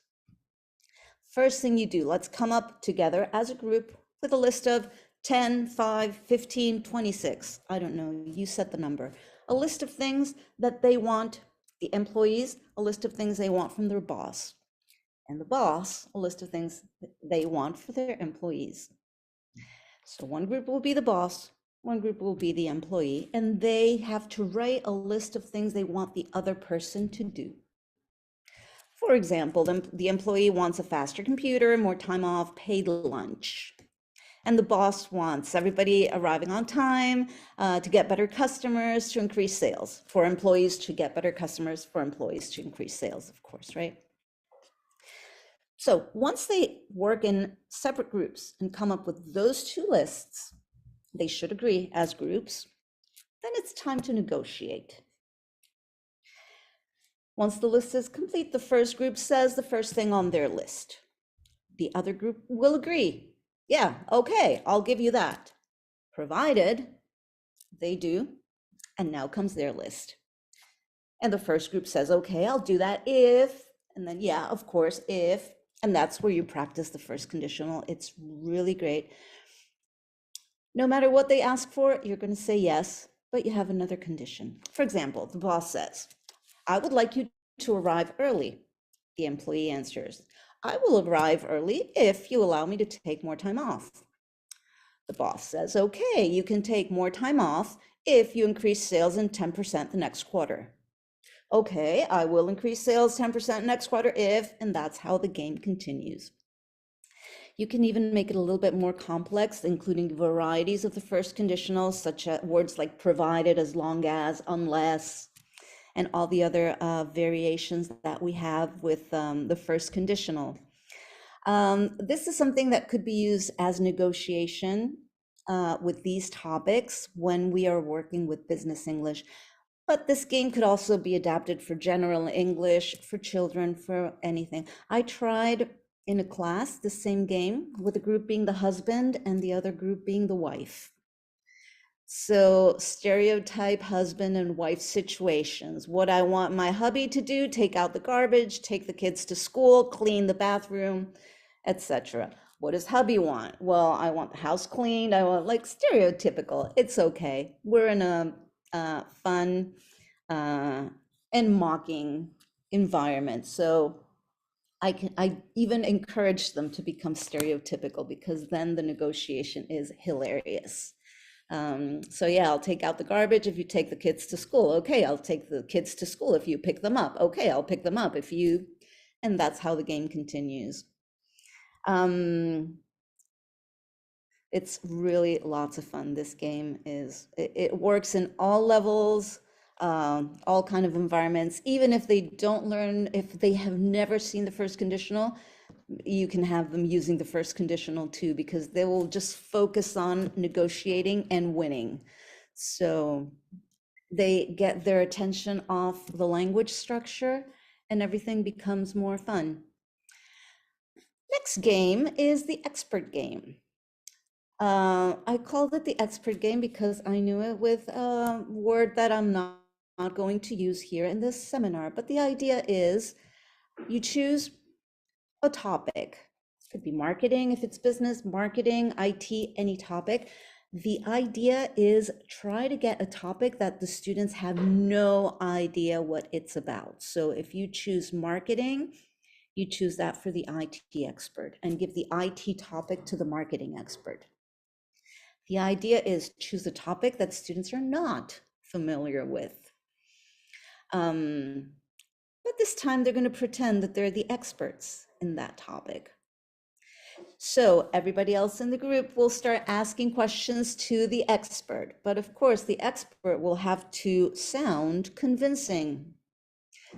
First thing you do, let's come up together as a group with a list of 10, 5, 15, 26. I don't know, you set the number. A list of things that they want, the employees, a list of things they want from their boss. And the boss, a list of things they want for their employees. So one group will be the boss, one group will be the employee, and they have to write a list of things they want the other person to do. For example, the employee wants a faster computer, more time off, paid lunch. And the boss wants everybody arriving on time to get better customers, to increase sales. For employees to get better customers, for employees to increase sales, of course, right? So once they work in separate groups and come up with those two lists, they should agree as groups, then it's time to negotiate. Once the list is complete, the first group says the first thing on their list. The other group will agree. Yeah, okay, I'll give you that. Provided they do, and now comes their list. And the first group says, okay, I'll do that if, and then yeah, of course, if, and that's where you practice the first conditional. It's really great. No matter what they ask for, you're going to say yes, but you have another condition. For example, the boss says, I would like you to arrive early. The employee answers, I will arrive early if you allow me to take more time off. The boss says, okay, you can take more time off if you increase sales in 10% the next quarter. Okay, I will increase sales 10% next quarter if, and that's how the game continues. You can even make it a little bit more complex, including varieties of the first conditionals, such as words like provided, as long as, unless, and all the other variations that we have with the first conditional. This is something that could be used as negotiation with these topics when we are working with business English. But this game could also be adapted for general English, for children, for anything. I tried in a class the same game with a group being the husband and the other group being the wife. So stereotype husband and wife situations. What I want my hubby to do, take out the garbage, take the kids to school, clean the bathroom, etc. What does hubby want? Well, I want the house cleaned. I want, like, stereotypical. It's okay. We're in a fun and mocking environment. So I even encourage them to become stereotypical, because then the negotiation is hilarious. So yeah, I'll take out the garbage if you take the kids to school. Okay, I'll take the kids to school if you pick them up. Okay, I'll pick them up if you, and that's how the game continues. It's really lots of fun. This game is, it works in all levels, all kind of environments. Even if they don't learn, if they have never seen the first conditional, you can have them using the first conditional too, because they will just focus on negotiating and winning. So they get their attention off the language structure and everything becomes more fun. Next game is the expert game. I called it the expert game because I knew it with a word that I'm not going to use here in this seminar. But the idea is you choose a topic. It could be marketing if it's business, marketing, IT, any topic. The idea is try to get a topic that the students have no idea what it's about. So if you choose marketing, you choose that for the IT expert and give the IT topic to the marketing expert. The idea is choose a topic that students are not familiar with. But this time they're going to pretend that they're the experts in that topic. So everybody else in the group will start asking questions to the expert. But of course, the expert will have to sound convincing.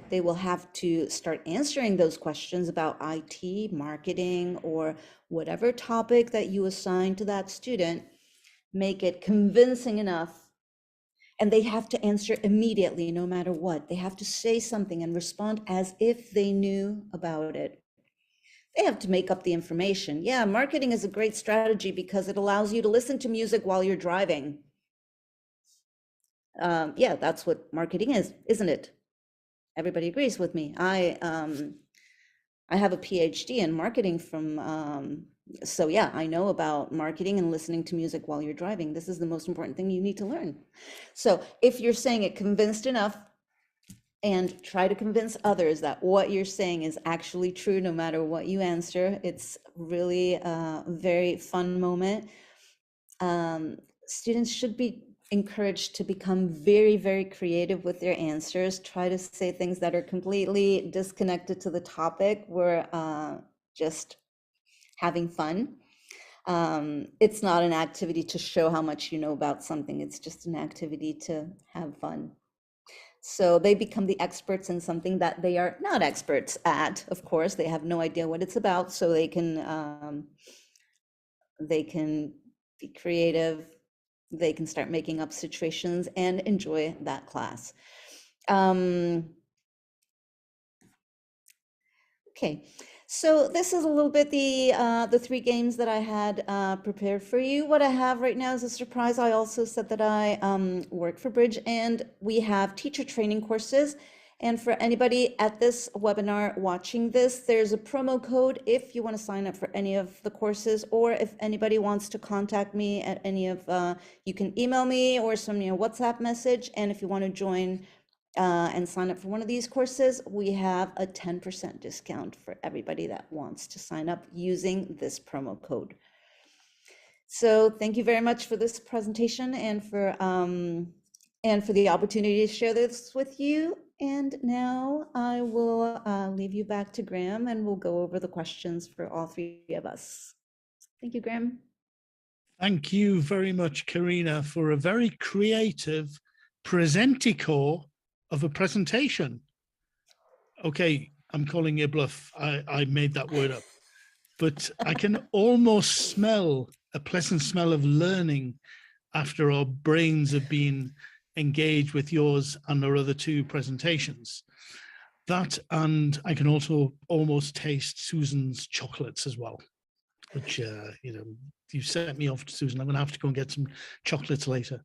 They will have to start answering those questions about IT, marketing, or whatever topic that you assign to that student. Make it convincing enough, and they have to answer immediately, no matter what. They have to say something and respond as if they knew about it. They have to make up the information. Yeah, marketing is a great strategy because it allows you to listen to music while you're driving. Yeah, that's what marketing is, isn't it? Everybody agrees with me. I have a PhD in marketing from, so yeah, I know about marketing and listening to music while you're driving. This is the most important thing you need to learn. So if you're saying it convinced enough, and try to convince others that what you're saying is actually true, no matter what you answer. It's really a very fun moment. Students should be encouraged to become very, very creative with their answers. Try to say things that are completely disconnected to the topic. We're just having fun. It's not an activity to show how much you know about something. It's just an activity to have fun. So they become the experts in something that they are not experts at. Of course, they have no idea what it's about, so they can be creative. They can start making up situations and enjoy that class. Okay, so this is a little bit the three games that I had prepared for you. What I have right now is a surprise. I also said that I work for Bridge, and we have teacher training courses. And for anybody at this webinar watching this, there's a promo code if you want to sign up for any of the courses, or if anybody wants to contact me at any of, you can email me or send me a WhatsApp message. And if you want to join and sign up for one of these courses, we have a 10% discount for everybody that wants to sign up using this promo code. So thank you very much for this presentation and for the opportunity to share this with you. And now I will leave you back to Graham, and we'll go over the questions for all three of us. Thank you, Graham. Thank you very much, Karina, for a very creative presenticore of a presentation. Okay, I'm calling you bluff. I made that word up, but I can almost smell a pleasant smell of learning after our brains have been engaged with yours and our other two presentations. That, and I can also almost taste Susan's chocolates as well, which, you know, you set me off to Susan. I'm going to have to go and get some chocolates later.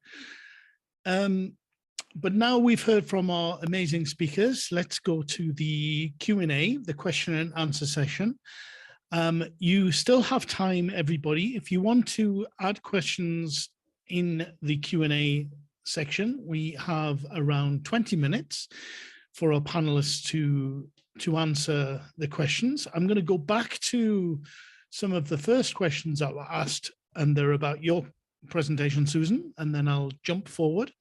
But now we've heard from our amazing speakers, let's go to the Q&A, the question and answer session. You still have time, everybody. If you want to add questions in the Q&A section, we have around 20 minutes for our panelists to answer the questions. I'm going to go back to some of the first questions that were asked, and they're about your presentation, Susan, and then I'll jump forward.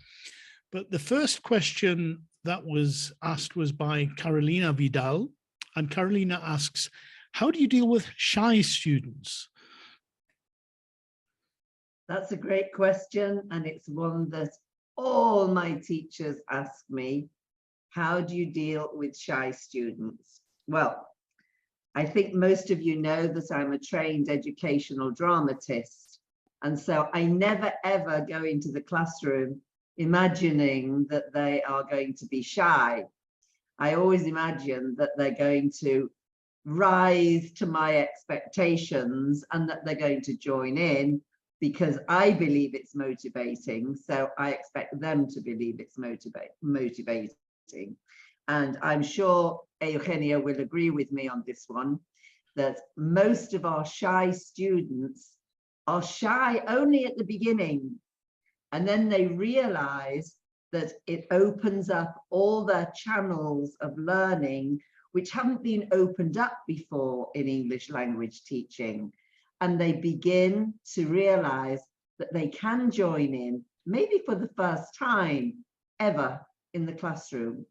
But the first question that was asked was by Carolina Vidal, and Carolina asks, how do you deal with shy students? That's a great question, and it's one that all my teachers ask me. How do you deal with shy students? Well, I think most of you know that I'm a trained educational dramatist, and so I never ever go into the classroom imagining that they are going to be shy. I always imagine that they're going to rise to my expectations and that they're going to join in, because I believe it's motivating. So I expect them to believe it's motivating. And I'm sure Eugenia will agree with me on this one, that most of our shy students are shy only at the beginning. And then they realize that it opens up all their channels of learning, which haven't been opened up before in English language teaching. And they begin to realize that they can join in, maybe for the first time ever in the classroom.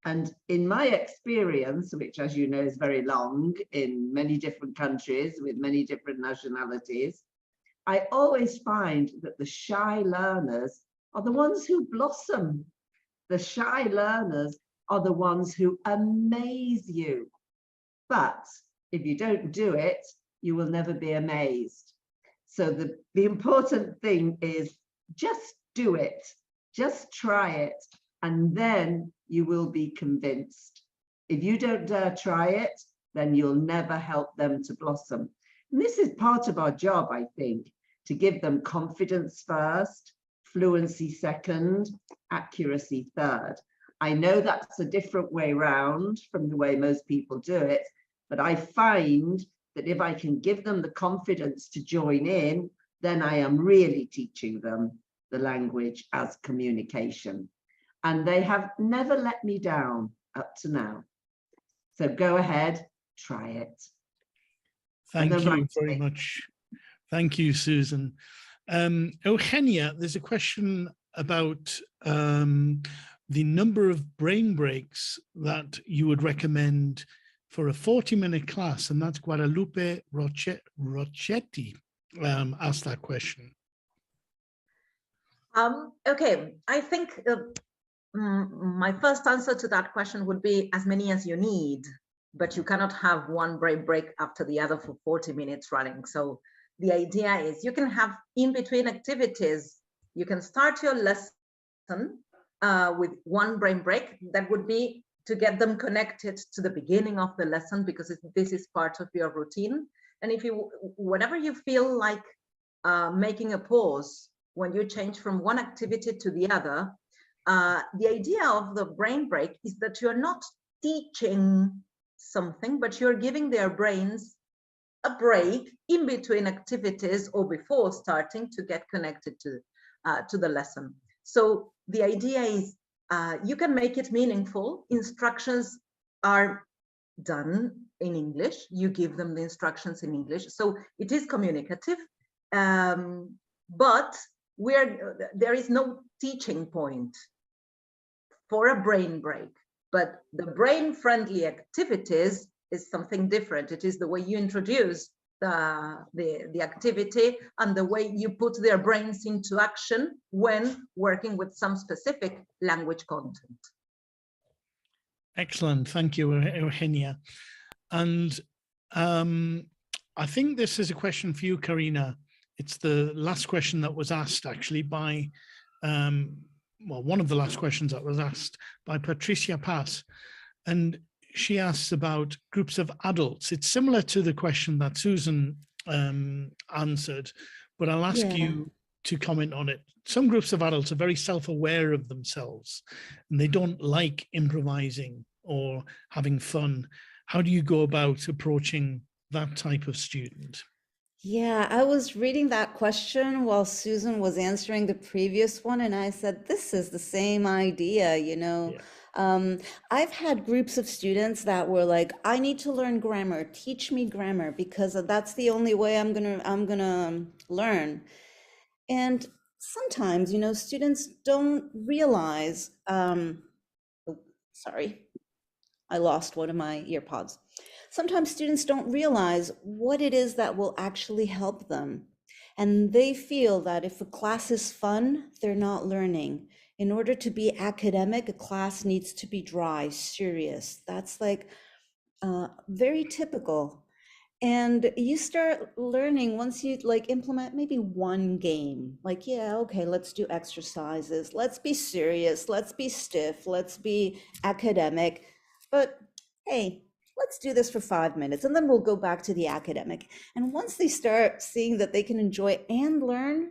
And in my experience, which as you know is very long in many different countries with many different nationalities, I always find that the shy learners are the ones who blossom. The shy learners are the ones who amaze you. But if you don't do it, you will never be amazed. So the important thing is just do it, just try it, and then you will be convinced. If you don't dare try it, then you'll never help them to blossom. And this is part of our job, I think, to give them confidence first, fluency second, accuracy third. I know that's a different way round from the way most people do it, but I find that if I can give them the confidence to join in, then I am really teaching them the language as communication. And they have never let me down up to now. So go ahead, try it. Thank you very much. Thank you, Susan. Eugenia, there's a question about the number of brain breaks that you would recommend for a 40-minute class, and that's Guadalupe Rochetti asked that question. Okay, I think my first answer to that question would be as many as you need, but you cannot have one brain break after the other for 40 minutes running. So the idea is you can have in between activities, you can start your lesson with one brain break. That would be to get them connected to the beginning of the lesson, because this is part of your routine. And if you, whenever you feel like making a pause, when you change from one activity to the other, the idea of the brain break is that you're not teaching something, but you're giving their brains a break in between activities or before starting to get connected to the lesson. So the idea is you can make it meaningful. Instructions are done in English. You give them the instructions in English. So it is communicative, but there is no teaching point for a brain break. But the brain-friendly activities is something different. It is the way you introduce the activity and the way you put their brains into action when working with some specific language content. Excellent, thank you, Eugenia. And I think this is a question for you, Karina. It's the last question that was asked actually by, well, one of the last questions that was asked by Patricia Pass. And she asks about groups of adults. It's similar to the question that Susan answered, but I'll ask you to comment on it. Some groups of adults are very self-aware of themselves and they don't like improvising or having fun. How do you go about approaching that type of student? Yeah, I was reading that question while Susan was answering the previous one, and I said, this is the same idea, you know. Yeah. I've had groups of students that were like, I need to learn grammar, teach me grammar, because that's the only way I'm gonna learn. And sometimes, you know, students don't realize, sorry, I lost one of my ear pods. Sometimes students don't realize what it is that will actually help them. And they feel that if a class is fun, they're not learning. In order to be academic, a class needs to be dry, serious. That's like very typical. And you start learning once you like implement maybe one game, like, yeah, okay, let's do exercises. Let's be serious. Let's be stiff. Let's be academic. But hey, let's do this for 5 minutes and then we'll go back to the academic. And once they start seeing that they can enjoy and learn,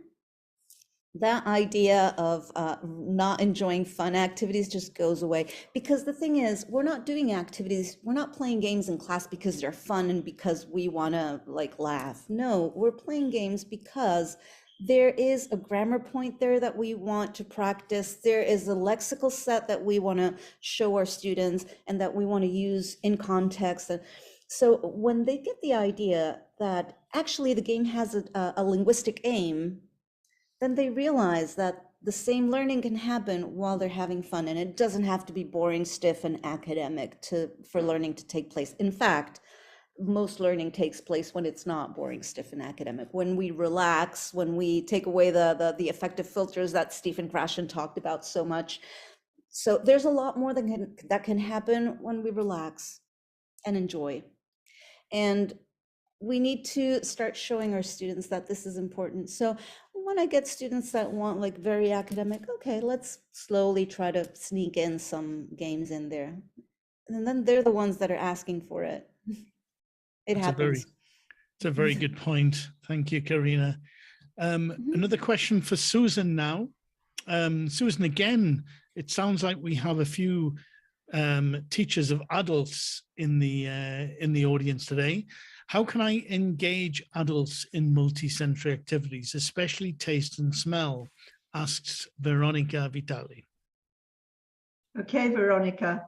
that idea of not enjoying fun activities just goes away. Because the thing is, we're not doing activities, we're not playing games in class because they're fun and because we want to like laugh. No, we're playing games because there is a grammar point there that we want to practice. There is a lexical set that we want to show our students and that we want to use in context. So when they get the idea that actually the game has a linguistic aim, then they realize that the same learning can happen while they're having fun, and it doesn't have to be boring, stiff, and academic for learning to take place. In fact, most learning takes place when it's not boring, stiff, and academic. When we relax, when we take away the affective filters that Stephen Krashen talked about so much. So there's a lot more that can happen when we relax and enjoy. And we need to start showing our students that this is important. So when I get students that want like very academic, okay, let's slowly try to sneak in some games in there. And then they're the ones that are asking for it. It happens. It's a very good point. Thank you, Karina. Another question for Susan now. Susan, again, it sounds like we have a few teachers of adults in the audience today. How can I engage adults in multi-sensory activities, especially taste and smell? Asks Veronica Vitali. Okay, Veronica.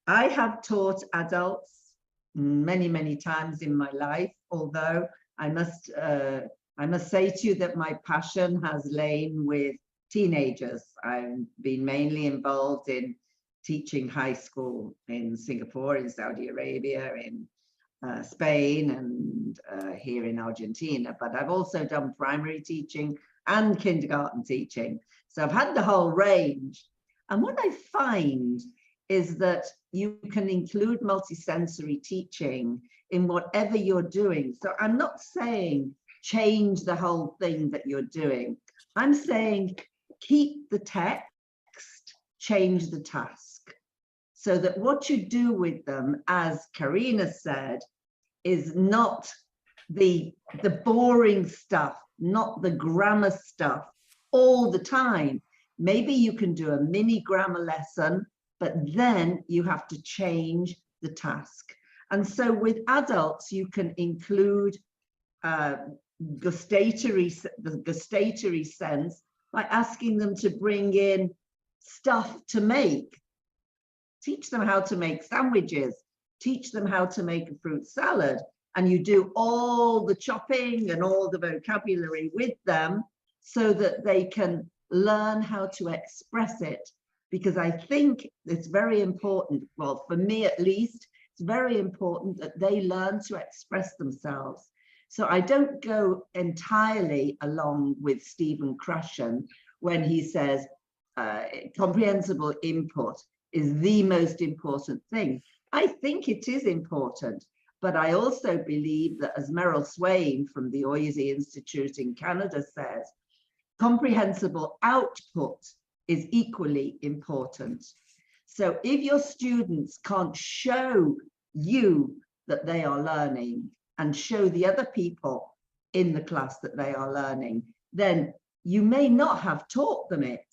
I have taught adults many, many times in my life, although I must say to you that my passion has lain with teenagers. I've been mainly involved in teaching high school in Singapore, in Saudi Arabia, in Spain, and here in Argentina. But I've also done primary teaching and kindergarten teaching. So I've had the whole range. And what I find is that you can include multisensory teaching in whatever you're doing. So I'm not saying change the whole thing that you're doing. I'm saying keep the text, change the task. So that what you do with them, as Karina said, is not the boring stuff, not the grammar stuff all the time. Maybe you can do a mini grammar lesson, but then you have to change the task. And so with adults, you can include the gustatory sense by asking them to bring in stuff to make. Teach them how to make sandwiches, teach them how to make a fruit salad, and you do all the chopping and all the vocabulary with them so that they can learn how to express it. Because I think it's very important, well, for me at least, it's very important that they learn to express themselves. So I don't go entirely along with Stephen Krashen when he says comprehensible input is the most important thing. I think it is important, but I also believe that, as Meryl Swain from the Oise Institute in Canada says, comprehensible output is equally important. So if your students can't show you that they are learning and show the other people in the class that they are learning, then you may not have taught them it.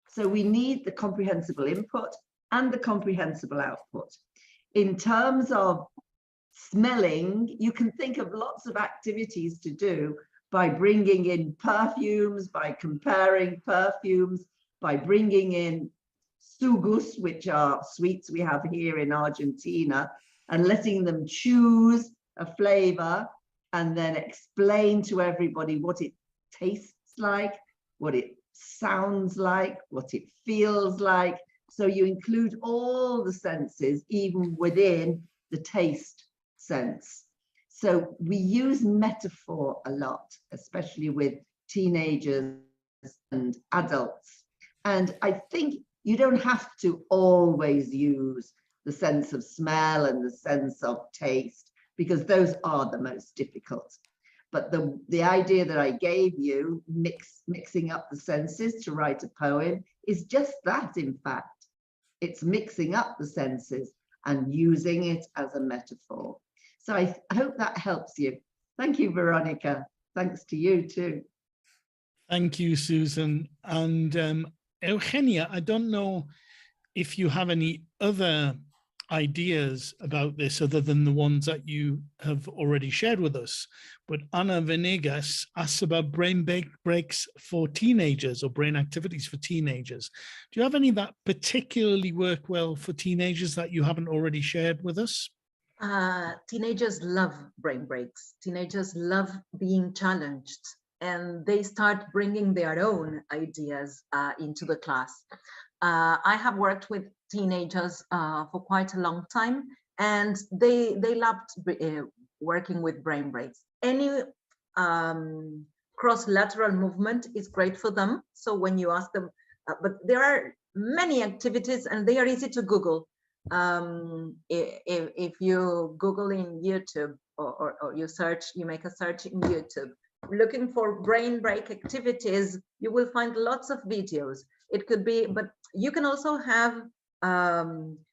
So we need the comprehensible input and the comprehensible output. In terms of smelling, you can think of lots of activities to do by bringing in perfumes, by comparing perfumes, by bringing in sugus, which are sweets we have here in Argentina, and letting them choose a flavor and then explain to everybody what it tastes like, what it sounds like, what it feels like. So you include all the senses, even within the taste sense. So we use metaphor a lot, especially with teenagers and adults. And I think you don't have to always use the sense of smell and the sense of taste, because those are the most difficult. But the idea that I gave you, mixing up the senses to write a poem, is just that, in fact. It's mixing up the senses and using it as a metaphor. So I hope that helps you. Thank you, Veronica. Thanks to you too. Thank you, Susan. And Eugenia, I don't know if you have any other ideas about this other than the ones that you have already shared with us. But Ana Venegas asks about brain breaks for teenagers, or brain activities for teenagers. Do you have any that particularly work well for teenagers that you haven't already shared with us? Teenagers love brain breaks. Teenagers love being challenged, and they start bringing their own ideas into the class. I have worked with teenagers for quite a long time, and they loved working with brain breaks. Any cross-lateral movement is great for them. So when you ask them, but there are many activities and they are easy to Google. If you Google in YouTube or you make a search in YouTube, looking for brain break activities, you will find lots of videos. It could be, but you can also have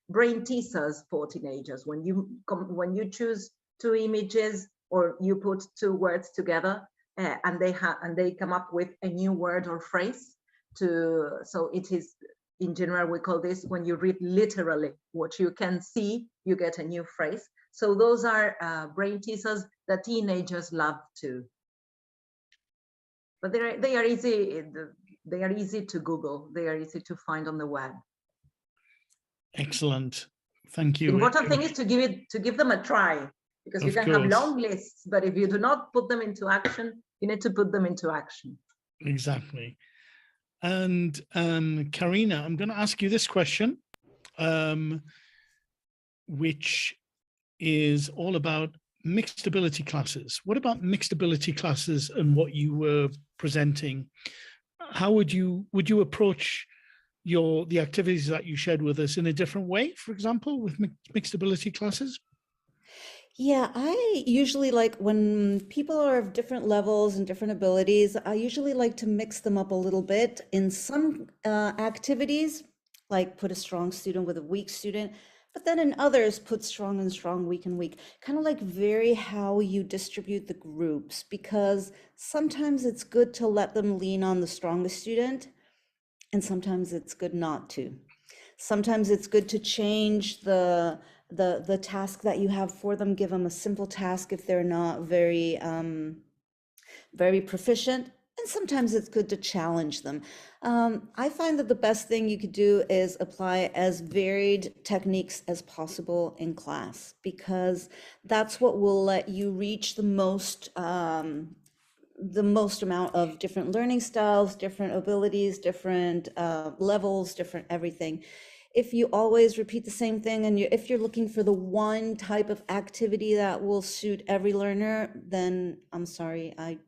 brain teasers for teenagers. When you choose two images or you put two words together and they come up with a new word or phrase so it is, in general, we call this when you read literally what you can see, you get a new phrase. So those are brain teasers that teenagers love too. But they are easy. They are easy to Google. They are easy to find on the web. Excellent. Thank you. The important thing is to give them a try, because you can have long lists, but if you do not put them into action, you need to put them into action. Exactly. And Karina, I'm going to ask you this question, which is all about mixed ability classes. What about mixed ability classes and what you were presenting? How would you approach the activities that you shared with us in a different way, for example, with mixed ability classes? Yeah, I usually like when people are of different levels and different abilities, I usually like to mix them up a little bit. In some activities, like put a strong student with a weak student, but then in others, put strong and strong, weak and weak. Kind of like vary how you distribute the groups, because sometimes it's good to let them lean on the strongest student, and sometimes it's good not to. Sometimes it's good to change the task that you have for them, give them a simple task if they're not very proficient, and sometimes it's good to challenge them. I find that the best thing you could do is apply as varied techniques as possible in class, because that's what will let you reach the most amount of different learning styles, different abilities, different levels, different everything. If you always repeat the same thing, and if you're looking for the one type of activity that will suit every learner, then I'm sorry, I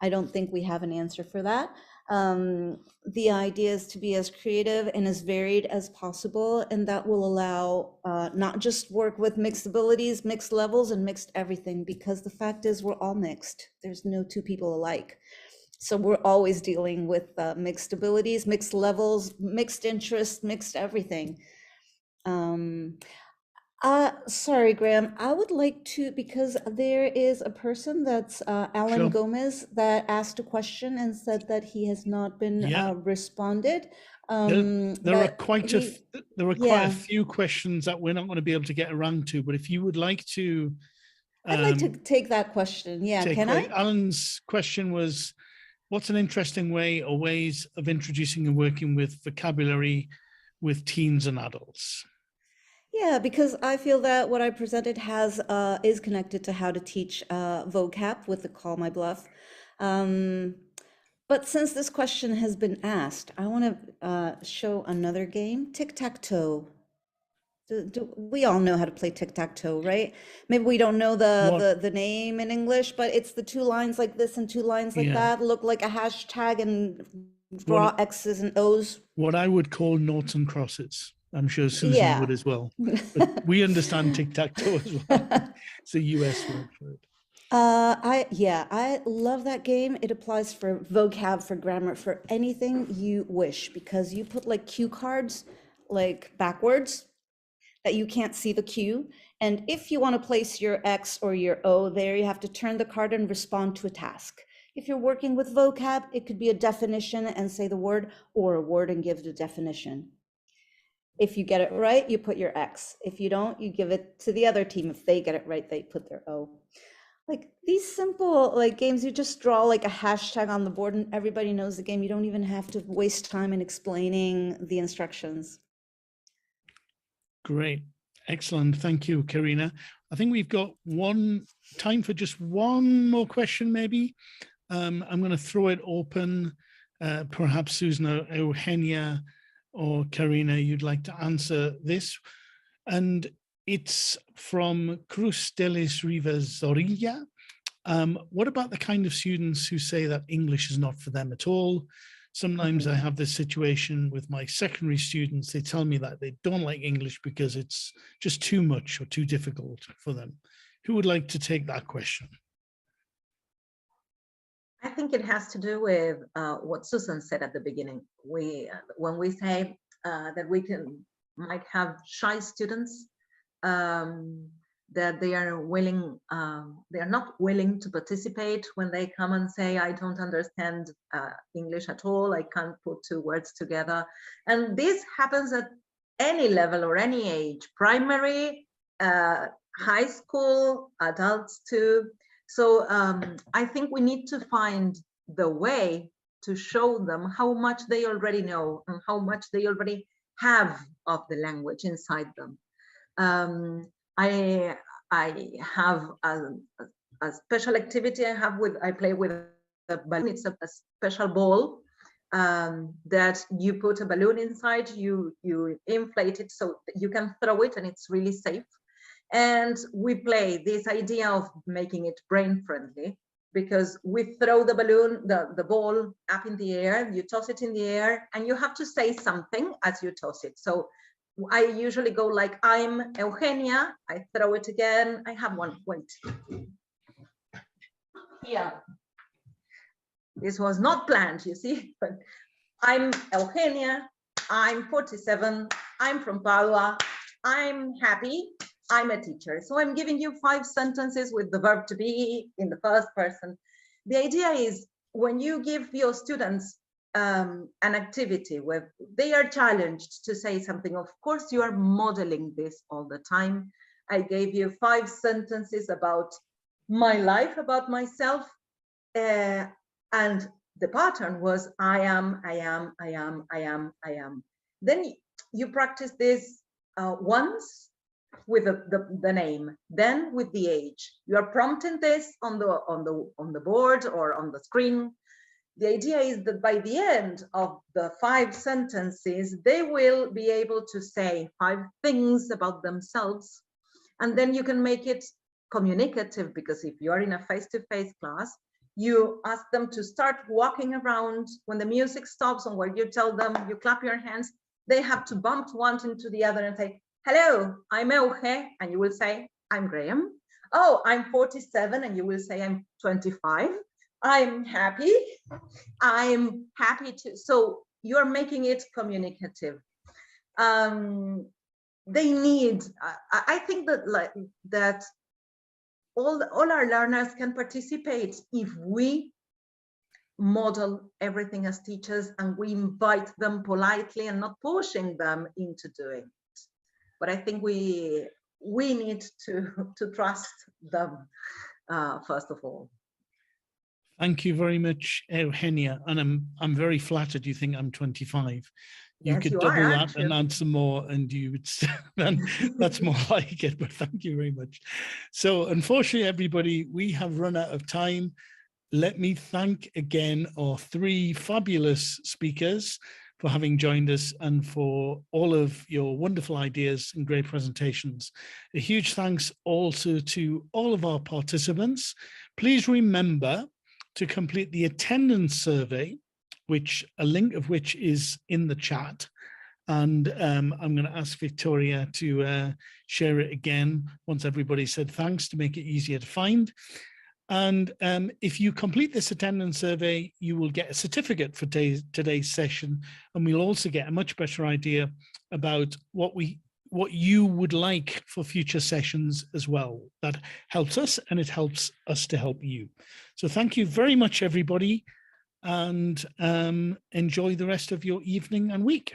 don't think we have an answer for that. The idea is to be as creative and as varied as possible, and that will allow not just work with mixed abilities, mixed levels, and mixed everything, because the fact is we're all mixed. There's no two people alike. So we're always dealing with mixed abilities, mixed levels, mixed interests, mixed everything. Sorry, Graham, I would like to, because there is a person that's Alan Sure. Gomez that asked a question and said that he has not been responded. There are quite a few questions that we're not going to be able to get around to, but if you would like to, I'd like to take that question. Yeah, can I? Alan's question was, what's an interesting way or ways of introducing and working with vocabulary with teens and adults? Yeah, because I feel that what I presented is connected to how to teach vocab with the Call My Bluff. But since this question has been asked, I want to show another game, tic-tac-toe. We all know how to play tic-tac-toe, right? Maybe we don't know the name in English, but it's the two lines like this and two lines like that, look like a hashtag and draw X's and O's. What I would call noughts and crosses. I'm sure Susan would as well. But we understand tic-tac-toe as well. It's a US word for it. I love that game. It applies for vocab, for grammar, for anything you wish, because you put like cue cards like backwards that you can't see the cue. And if you want to place your X or your O there, you have to turn the card and respond to a task. If you're working with vocab, it could be a definition and say the word, or a word and give the definition. If you get it right, you put your X. If you don't, you give it to the other team. If they get it right, they put their O. Like these simple like games, you just draw like a hashtag on the board and everybody knows the game. You don't even have to waste time in explaining the instructions. Great. Excellent. Thank you, Karina. I think we've got time for just one more question, maybe. I'm going to throw it open. Perhaps Susan or Eugenia or Karina, you'd like to answer this. And it's from Cruz Delis Rivas Zorilla. What about the kind of students who say that English is not for them at all? Sometimes I have this situation with my secondary students. They tell me that they don't like English because it's just too much or too difficult for them. Who would like to take that question? I think it has to do with what Susan said at the beginning. When we say that we might have shy students, that they are willing, they are not willing to participate when they come and say, I don't understand English at all, I can't put two words together. And this happens at any level or any age, primary, high school, adults too. So I think we need to find the way to show them how much they already know and how much they already have of the language inside them. I have a special activity I play with a balloon. It's a special ball that you put a balloon inside, you inflate it so you can throw it and it's really safe. And we play this idea of making it brain friendly, because we throw the balloon, the ball up in the air, you toss it in the air, and you have to say something as you toss it. So I usually go like, I'm Eugenia, I throw it again. I have one, wait. Yeah. This was not planned, you see, but I'm Eugenia, I'm 47, I'm from Padua, I'm happy, I'm a teacher. So I'm giving you 5 sentences with the verb to be in the first person. The idea is when you give your students an activity where they are challenged to say something, of course you are modeling this all the time. I gave you 5 sentences about my life, about myself, and the pattern was I am. Then you practice this once with the name, then with the age. You are prompting this on the board or on the screen. The idea is that by the end of the 5 sentences, they will be able to say 5 things about themselves. And then you can make it communicative, because if you are in a face-to-face class, you ask them to start walking around. When the music stops and where you tell them, you clap your hands, they have to bump one into the other and say, hello, I'm Euge, and you will say, I'm Graham. Oh, I'm 47, and you will say, I'm 25. I'm happy to. So you're making it communicative. They need, I think that all our learners can participate if we model everything as teachers and we invite them politely and not pushing them into doing it. But I think we need to trust them first of all. Thank you very much, Eugenia, and I'm very flattered you think I'm 25. You Yes, could you double are, that and add some more, and you would. Then that's more like it. But thank you very much. So, unfortunately, everybody, we have run out of time. Let me thank again our 3 fabulous speakers for having joined us and for all of your wonderful ideas and great presentations. A huge thanks also to all of our participants. Please remember to complete the attendance survey, which a link of which is in the chat. And I'm going to ask Victoria to share it again once everybody said thanks, to make it easier to find. And if you complete this attendance survey, you will get a certificate for today's session, and we'll also get a much better idea about what you would like for future sessions as well. That helps us, and it helps us to help you. So thank you very much, everybody, and enjoy the rest of your evening and week.